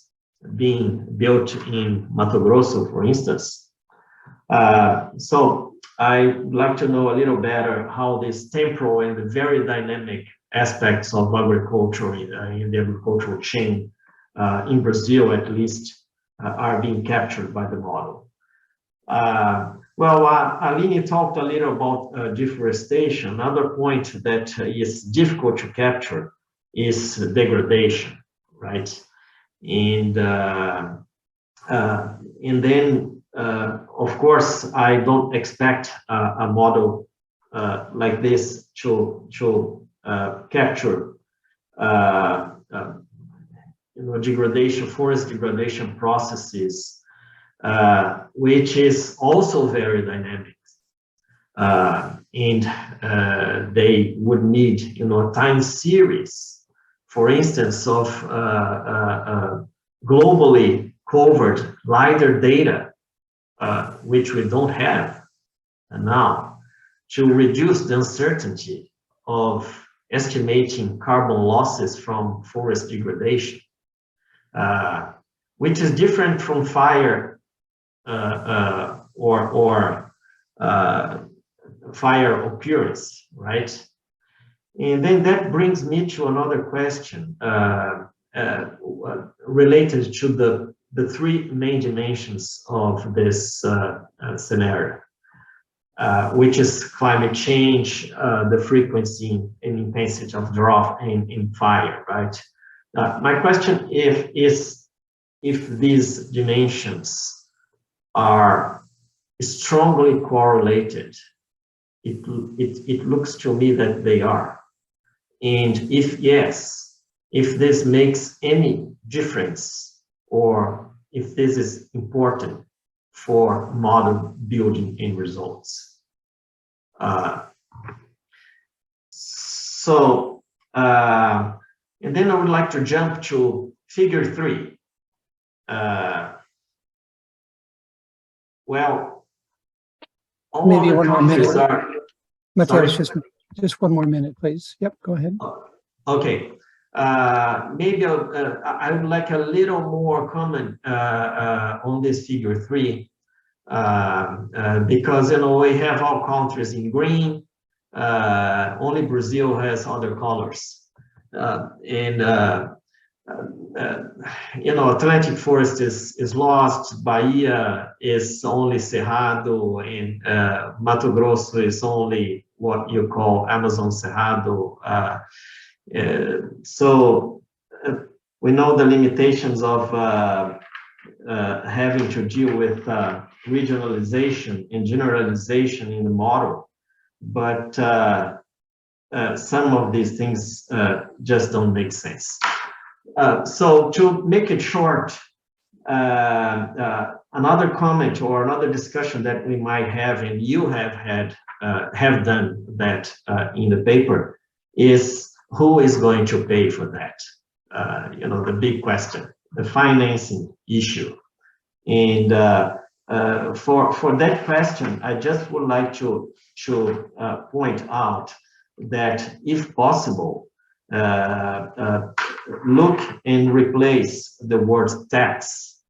[SPEAKER 8] being built in Mato Grosso, for instance. So I'd like to know a little better how this temporal and the very dynamic aspects of agriculture in the agricultural chain in Brazil, at least, are being captured by the model. Well, Aline talked a little about deforestation. Another point that is difficult to capture is degradation, right? And then, of course, I don't expect a model like this to capture degradation, forest degradation processes, which is also very dynamic, and they would need, a time series, for instance, of globally covered LiDAR data, which we don't have now, to reduce the uncertainty of estimating carbon losses from forest degradation, which is different from fire or fire occurrence, right? And then that brings me to another question related to the three main dimensions of this scenario, which is climate change, the frequency and intensity of drought and fire, right? My question is if these dimensions are strongly correlated. It looks to me that they are. And if yes, if this makes any difference or if this is important for model building and results. And then I would like to jump to figure 3. Well, all
[SPEAKER 1] Maybe
[SPEAKER 8] other
[SPEAKER 1] one more minute.
[SPEAKER 8] countries are.
[SPEAKER 1] Mateus, just one more minute, please. Yep, go ahead.
[SPEAKER 8] Okay. Maybe I would like a little more comment on this figure 3, because we have all countries in green. Only Brazil has other colors, Atlantic forest is lost. Bahia is only Cerrado, and Mato Grosso is only what you call Amazon Cerrado. So we know the limitations of having to deal with regionalization and generalization in the model, but some of these things just don't make sense. So to make it short, another comment or another discussion that we might have, and you have done that in the paper, is who is going to pay for that? The big question, the financing issue. And for that question, I just would like to point out that if possible, look and replace the word tax.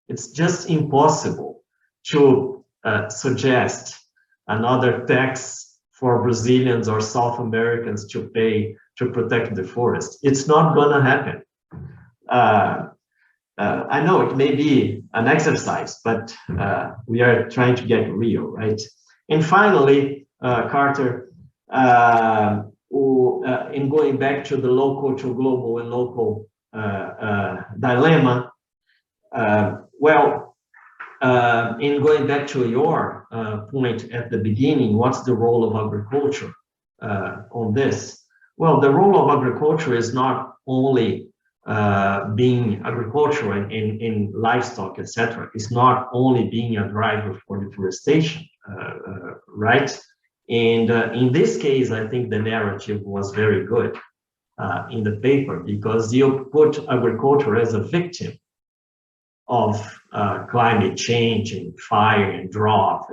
[SPEAKER 8] It's just impossible to suggest another tax for Brazilians or South Americans to pay to protect the forest. It's not going to happen. I know it may be an exercise, but we are trying to get real, right? And finally, Carter, in going back to the local to global and local dilemma, in going back to your point at the beginning, what's the role of agriculture on this? Well, the role of agriculture is not only being agriculture in livestock, etc. It's not only being a driver for deforestation, right? And in this case, I think the narrative was very good in the paper, because you put agriculture as a victim of climate change and fire and drought,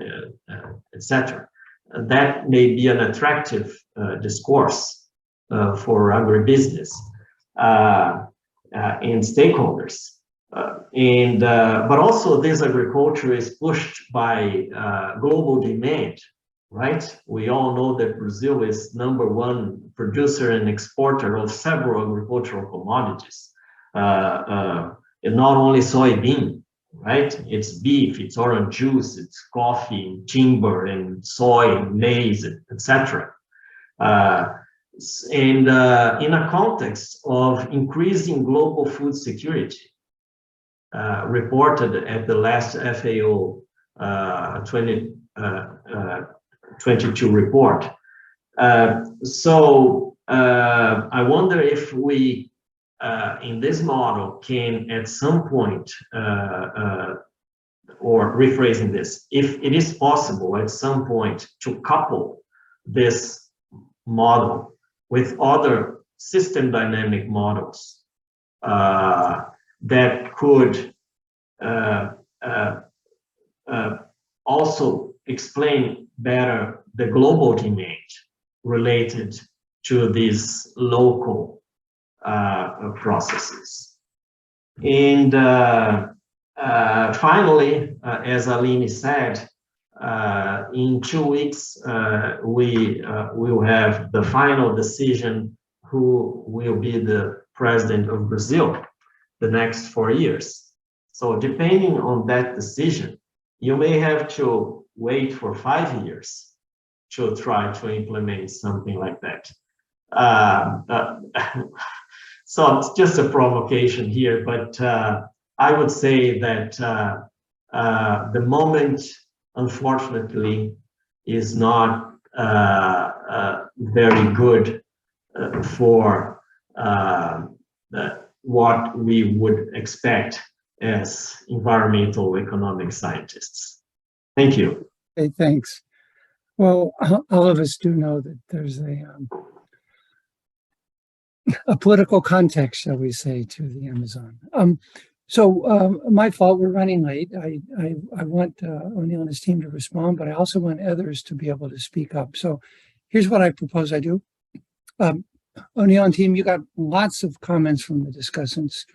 [SPEAKER 8] etc. That may be an attractive discourse for agribusiness and stakeholders. But also this agriculture is pushed by global demand, right? We all know that Brazil is #1 producer and exporter of several agricultural commodities. And not only soybean, right? It's beef, it's orange juice, it's coffee, timber, and soy, maize, etc. And in a context of increasing global food security, reported at the last FAO 2022 report. So I wonder if we, in this model, can at some point, or rephrasing this, if it is possible at some point to couple this model with other system dynamic models that could also explain better the global demand related to these local processes. And finally, as Aline said, in 2 weeks, we will have the final decision who will be the president of Brazil the next 4 years. So depending on that decision, you may have to wait for 5 years to try to implement something like that. So it's just a provocation here, but I would say that the moment, unfortunately, is not very good for what we would expect as environmental economic scientists. Thank you.
[SPEAKER 1] Okay, thanks. Well, all of us do know that there's a political context, shall we say, to the Amazon. My fault, we're running late. I want Onil and his team to respond, but I also want others to be able to speak up. So here's what I propose I do. Onil and team, you got lots of comments from the discussants.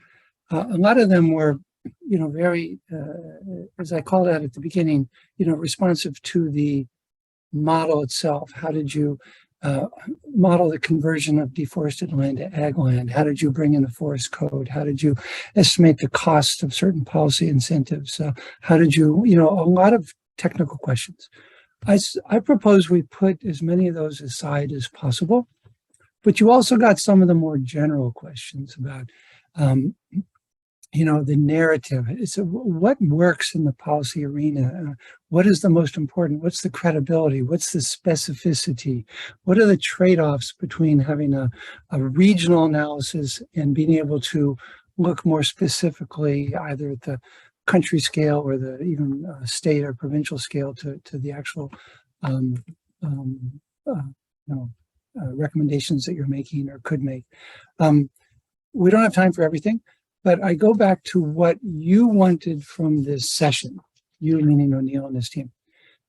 [SPEAKER 1] A lot of them were, very, as I called out at the beginning, responsive to the model itself. How did you model the conversion of deforested land to ag land? How did you bring in the forest code? How did you estimate the cost of certain policy incentives? How did you, a lot of technical questions. I propose we put as many of those aside as possible, but you also got some of the more general questions about, the narrative. It's what works in the policy arena? What is the most important? What's the credibility? What's the specificity? What are the trade-offs between having a regional analysis and being able to look more specifically either at the country scale or the even state or provincial scale to the actual recommendations that you're making or could make? We don't have time for everything. But I go back to what you wanted from this session, you meaning Onil and his team,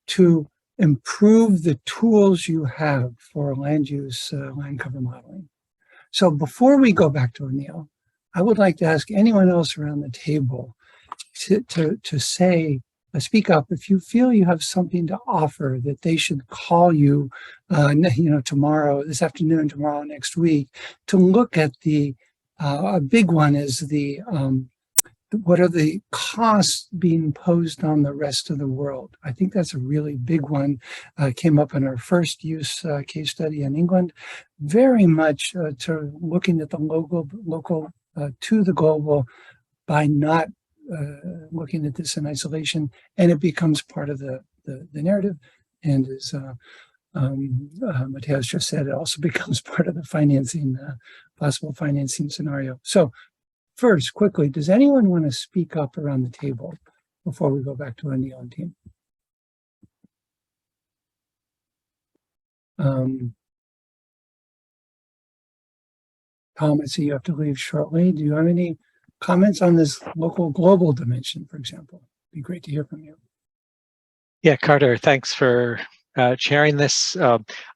[SPEAKER 1] to improve the tools you have for land use, land cover modeling. So before we go back to Onil, I would like to ask anyone else around the table to say, speak up if you feel you have something to offer that they should call you, tomorrow, this afternoon, tomorrow, next week, to look at the a big one is the what are the costs being imposed on the rest of the world? I think that's a really big one. Came up in our first use case study in England, very much to looking at the local to the global by not looking at this in isolation, and it becomes part of the narrative, and as Mateus just said, it also becomes part of the financing, possible financing scenario. So first, quickly, does anyone want to speak up around the table before we go back to Onil and team? Tom, I see you have to leave shortly. Do you have any comments on this local global dimension, for example? It'd be great to hear from you.
[SPEAKER 2] Yeah, Carter, thanks for sharing this.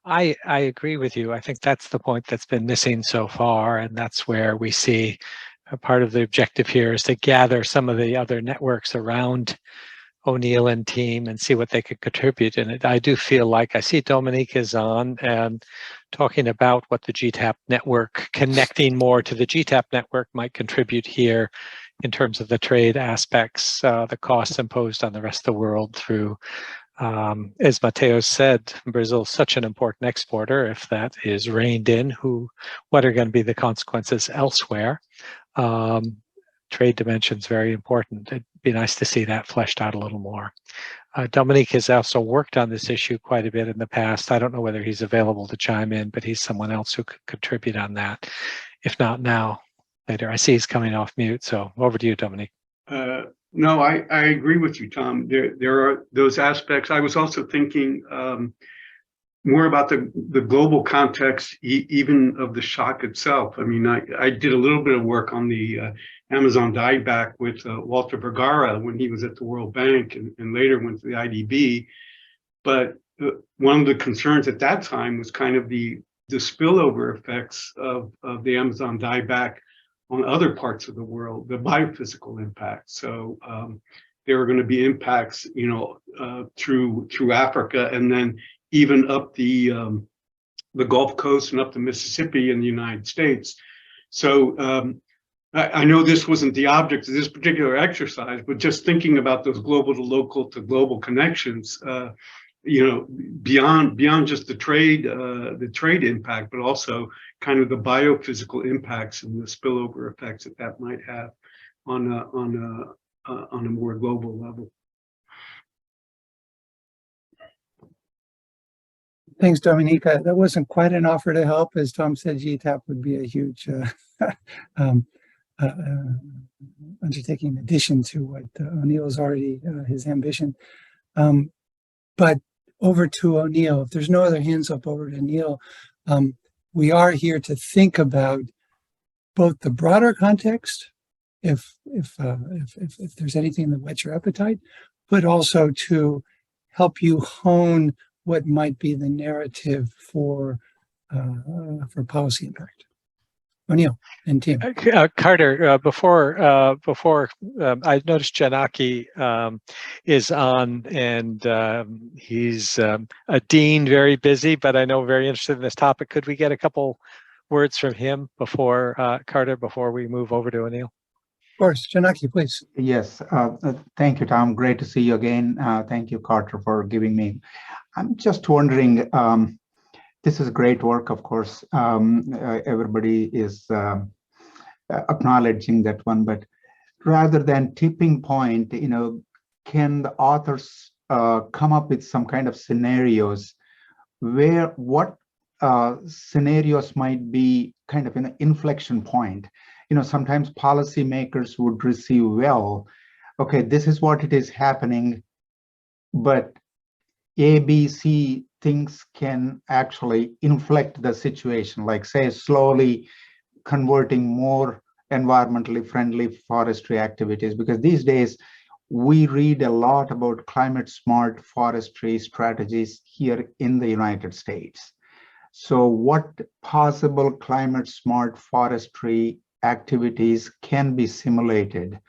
[SPEAKER 2] I agree with you. I think that's the point that's been missing so far, and that's where we see a part of the objective here is to gather some of the other networks around Onil and team and see what they could contribute in it. I do feel like I see Dominique is on and talking about what the GTAP network, connecting more to the GTAP network might contribute here in terms of the trade aspects, the costs imposed on the rest of the world through as Mateus said, Brazil is such an important exporter. If that is reined in, what are going to be the consequences elsewhere? Trade dimension is very important. It'd be nice to see that fleshed out a little more. Dominique has also worked on this issue quite a bit in the past. I don't know whether he's available to chime in, but he's someone else who could contribute on that. If not now, later. I see he's coming off mute, so over to you, Dominique.
[SPEAKER 9] No, I agree with you, Tom. There are those aspects. I was also thinking more about the global context, even of the shock itself. I mean, I did a little bit of work on the Amazon dieback with Walter Vergara when he was at the World Bank and later went to the IDB. But one of the concerns at that time was kind of the spillover effects of the Amazon dieback on other parts of the world, the biophysical impact. So there are going to be impacts, through Africa, and then even up the Gulf Coast and up the Mississippi in the United States. So I know this wasn't the object of this particular exercise, but just thinking about those global to local to global connections, beyond just the trade impact, but also kind of the biophysical impacts and the spillover effects that might have on a more global level.
[SPEAKER 1] Thanks, Dominica. That wasn't quite an offer to help. As Tom said, GTAP would be a huge undertaking in addition to what Onil's already, his ambition. But over to Onil. If there's no other hands up, over to Onil. We are here to think about both the broader context, if there's anything that whets your appetite, but also to help you hone what might be the narrative for policy impact. Onil and team.
[SPEAKER 2] Carter, before I noticed Janaki is on, and he's a dean, very busy, but I know very interested in this topic. Could we get a couple words from him before Carter, before we move over to Onil?
[SPEAKER 1] Of course, Janaki, please.
[SPEAKER 10] Yes, thank you, Tom. Great to see you again. Thank you, Carter, for giving me. I'm just wondering, this is great work, of course. Everybody is acknowledging that one, but rather than tipping point, can the authors come up with some kind of scenarios where what scenarios might be kind of an inflection point? Sometimes policymakers would receive, well, okay, this is what it is happening, but A, B, C things can actually inflect the situation, like say slowly converting more environmentally friendly forestry activities, because these days we read a lot about climate smart forestry strategies here in the United States. So what possible climate smart forestry activities can be simulated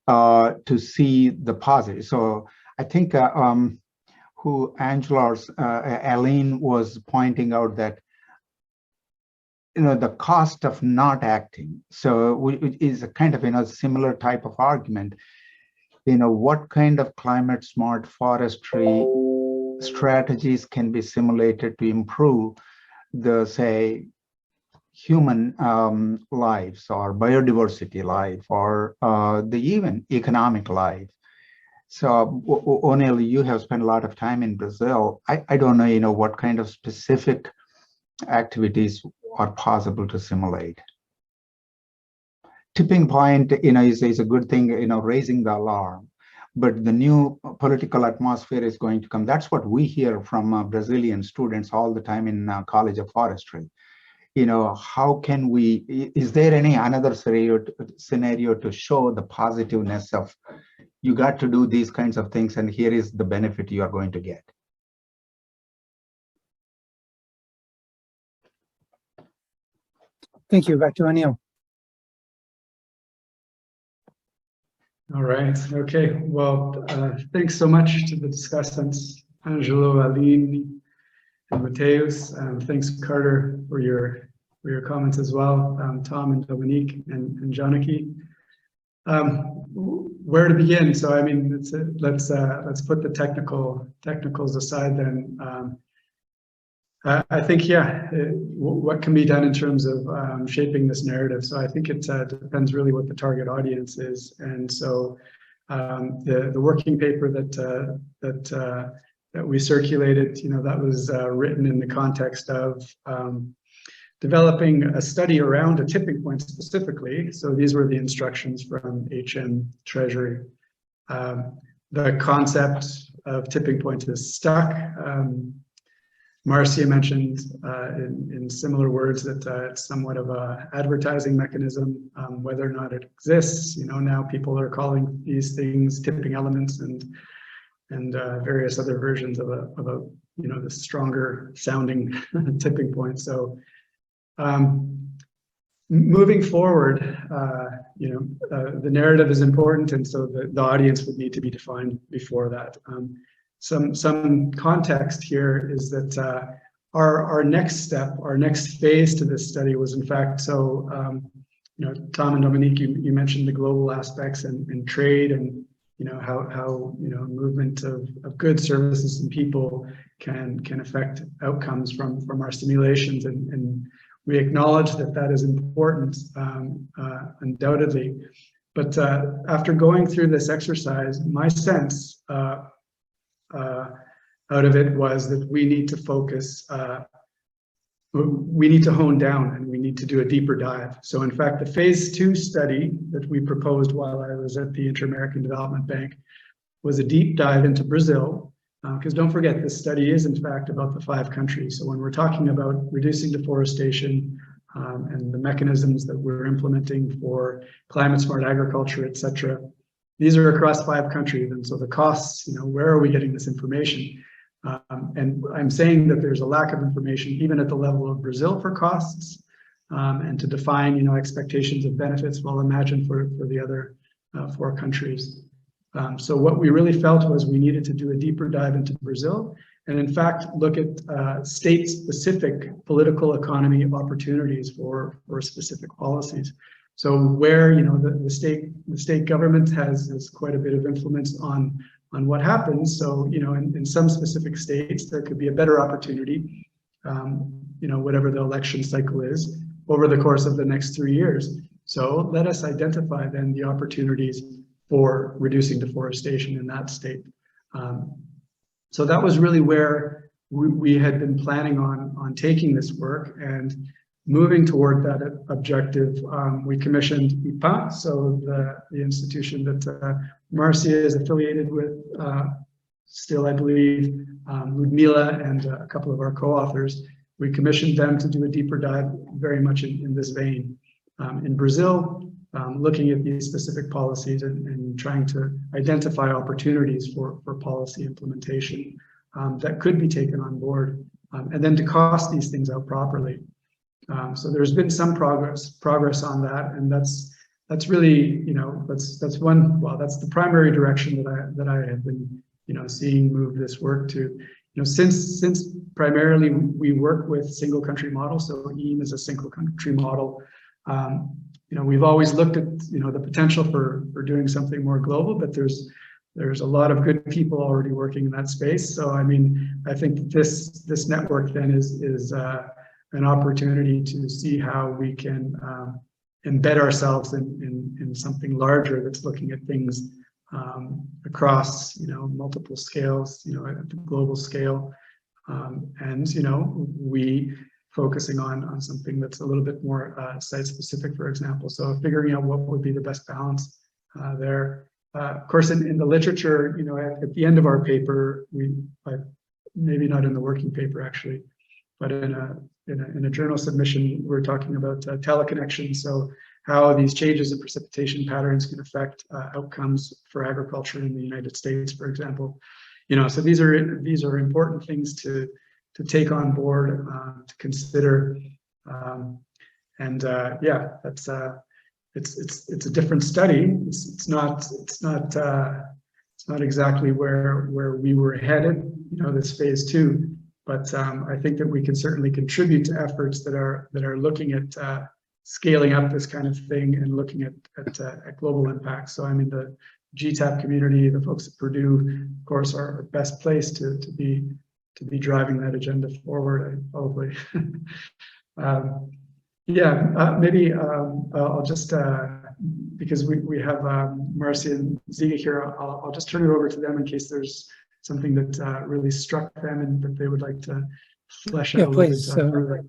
[SPEAKER 10] to see the positive? So I think who Angelo's Aline was pointing out that the cost of not acting. So it is a kind of similar type of argument. What kind of climate smart forestry strategies can be simulated to improve the, say, human lives or biodiversity life or the even economic life. So Onil, you have spent a lot of time in Brazil. I don't know, what kind of specific activities are possible to simulate. Tipping point, is a good thing, raising the alarm. But the new political atmosphere is going to come. That's what we hear from Brazilian students all the time in College of Forestry. How can we, is there any another scenario to show the positiveness of, you got to do these kinds of things and here is the benefit you are going to get?
[SPEAKER 1] Thank you. Back to Onil.
[SPEAKER 3] All right. Okay. Well, thanks so much to the discussants, Angelo, Aline, and Mateus. Thanks, Carter, for your comments as well. Tom and Dominique and Janaki. Where to begin? So I mean, let's put the technicals aside then. I think, what can be done in terms of shaping this narrative? So I think it depends really what the target audience is. And so the working paper that we circulated, that was written in the context of developing a study around a tipping point specifically. So these were the instructions from HM Treasury. The concept of tipping point is stuck. Marcia mentioned in similar words that it's somewhat of a advertising mechanism, whether or not it exists. Now people are calling these things tipping elements and various other versions of the stronger sounding tipping point. So moving forward, the narrative is important, and so the audience would need to be defined before that. Some context here is that our next step, our next phase to this study was, in fact, so Tom and Dominique, you mentioned the global aspects and trade, and how movement of goods, services, and people can affect outcomes from our simulations, and we acknowledge that is important, undoubtedly. But after going through this exercise, my sense out of it was that we need to focus, we need to hone down, and we need to do a deeper dive. So in fact, the phase 2 study that we proposed while I was at the Inter-American Development Bank was a deep dive into Brazil, because don't forget, this study is in fact about the 5 countries. So when we're talking about reducing deforestation and the mechanisms that we're implementing for climate smart agriculture, etc., these are across 5 countries. And so the costs, where are we getting this information? And I'm saying that there's a lack of information even at the level of Brazil for costs, and to define, expectations of benefits. Well, imagine for the other 4 countries. So what we really felt was we needed to do a deeper dive into Brazil, and in fact, look at state-specific political economy opportunities for specific policies. So where, the state government has quite a bit of influence on what happens. So, in some specific states, there could be a better opportunity, whatever the election cycle is, over the course of the next 3 years. So let us identify then the opportunities for reducing deforestation in that state. So that was really where we had been planning on taking this work, and moving toward that objective. We commissioned IPA, so the institution that Marcia is affiliated with, still I believe, Ludmila and a couple of our co-authors. We commissioned them to do a deeper dive very much in this vein. In Brazil, looking at these specific policies and trying to identify opportunities for policy implementation that could be taken on board, and then to cost these things out properly. So there's been some progress on that, and that's really, that's one, well, that's the primary direction that I have been, seeing move this work to. Since primarily we work with single country models, so EAM is a single country model. We've always looked at, the potential for doing something more global, but there's a lot of good people already working in that space. So, I think this network then is an opportunity to see how we can embed ourselves in something larger that's looking at things across, multiple scales, at the global scale, and we focusing on something that's a little bit more site specific, for example. So figuring out what would be the best balance there. Of course, in the literature, at the end of our paper, maybe not in the working paper actually, but in a journal submission, we're talking about teleconnection. So how these changes in precipitation patterns can affect outcomes for agriculture in the United States, for example. So these are important things to take on board, to consider, and that's it's a different study. It's not exactly where we were headed, this phase 2. But I think that we can certainly contribute to efforts that are looking at scaling up this kind of thing and looking at global impact. So the GTAP community, the folks at Purdue, of course, are best placed to be driving that agenda forward, probably. Maybe I'll just, because we have Marcia and Žiga here, I'll just turn it over to them in case there's something that really struck them and that they would like to flesh out a little bit further.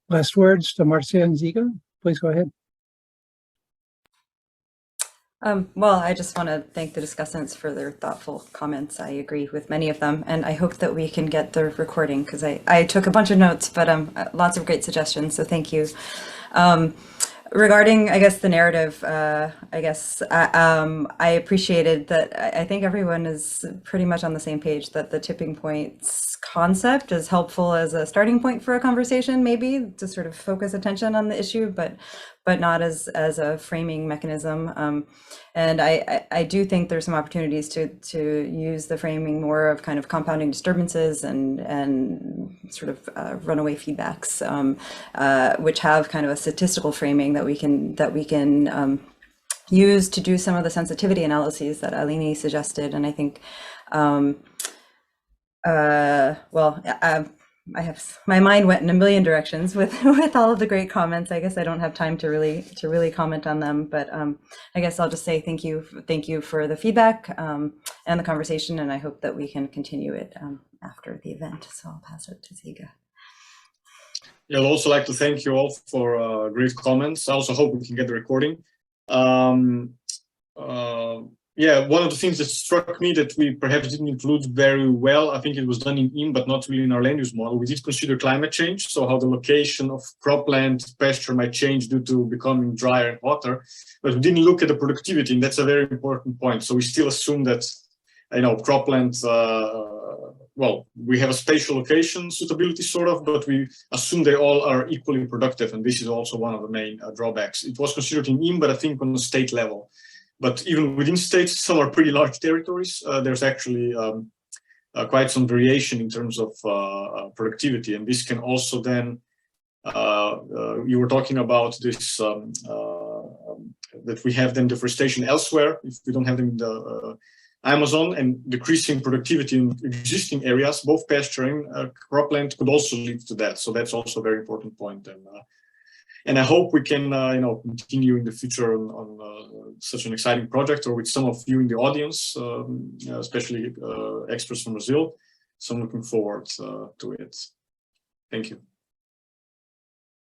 [SPEAKER 1] Last words to Marcia and Žiga. Please go ahead.
[SPEAKER 4] Well, I just want to thank the discussants for their thoughtful comments. I agree with many of them, and I hope that we can get the recording, because I took a bunch of notes, but lots of great suggestions, so thank you. Regarding, I guess, the narrative, I appreciated that. I think everyone is pretty much on the same page that the tipping points concept is helpful as a starting point for a conversation, maybe to sort of focus attention on the issue, but not as a framing mechanism. And I do think there's some opportunities to use the framing more of kind of compounding disturbances and sort of runaway feedbacks, which have kind of a statistical framing that we can use to do some of the sensitivity analyses that Aline suggested. And I think, I have, my mind went in a million directions with all of the great comments. I guess I don't have time to really comment on them, but I guess I'll just say thank you for the feedback and the conversation, and I hope that we can continue it after the event. So I'll pass it to Žiga.
[SPEAKER 5] Yeah, I'd also like to thank you all for great comments. I also hope we can get the recording. Yeah, one of the things that struck me that we perhaps didn't include very well, I think it was done in IM, but not really in our land use model. We did consider climate change, so how the location of cropland pasture might change due to becoming drier and hotter, but we didn't look at the productivity, and that's a very important point. So we still assume that, you know, cropland, well, we have a spatial location suitability sort of, but we assume they all are equally productive, and this is also one of the main drawbacks. It was considered in IM, but I think on the state level. But even within states, some are pretty large territories. There's actually quite some variation in terms of productivity. And this can also then, you were talking about this, that we have then deforestation elsewhere, if we don't have them in the Amazon, and decreasing productivity in existing areas, both pasturing, cropland could also lead to that. So that's also a very important point. And I hope we can, you know, continue in the future on such an exciting project, or with some of you in the audience, especially experts from Brazil. So I'm looking forward to it. Thank you.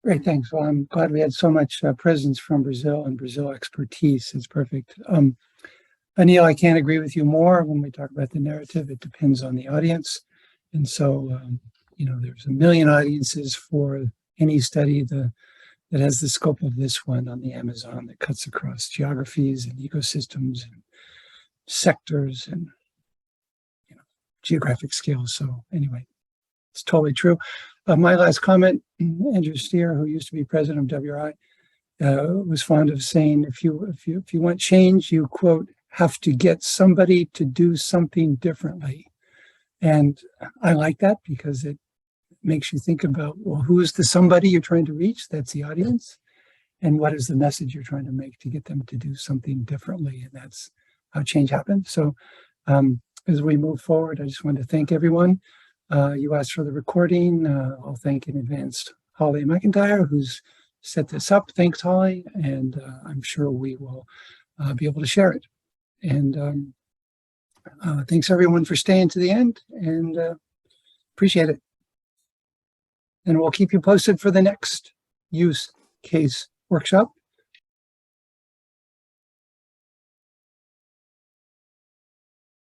[SPEAKER 1] Great, thanks. Well, I'm glad we had so much presence from Brazil and Brazil expertise. It's perfect. Onil, I can't agree with you more when we talk about the narrative. It depends on the audience. And so, you know, there's a million audiences for any study that has the scope of this one on the Amazon, that cuts across geographies and ecosystems and sectors and, you know, geographic scales. So anyway, it's totally true. My last comment, Andrew Steer, who used to be president of WRI, was fond of saying, if you want change, you, quote, have to get somebody to do something differently. And I like that because it makes you think about, well, who is the somebody you're trying to reach? That's the audience. And what is the message you're trying to make to get them to do something differently? And that's how change happens. So as we move forward, I just want to thank everyone. You asked for the recording. I'll thank in advance Holly McIntyre, who's set this up. Thanks, Holly. And I'm sure we will be able to share it. And thanks everyone for staying to the end, and appreciate it. And we'll keep you posted for the next use case workshop.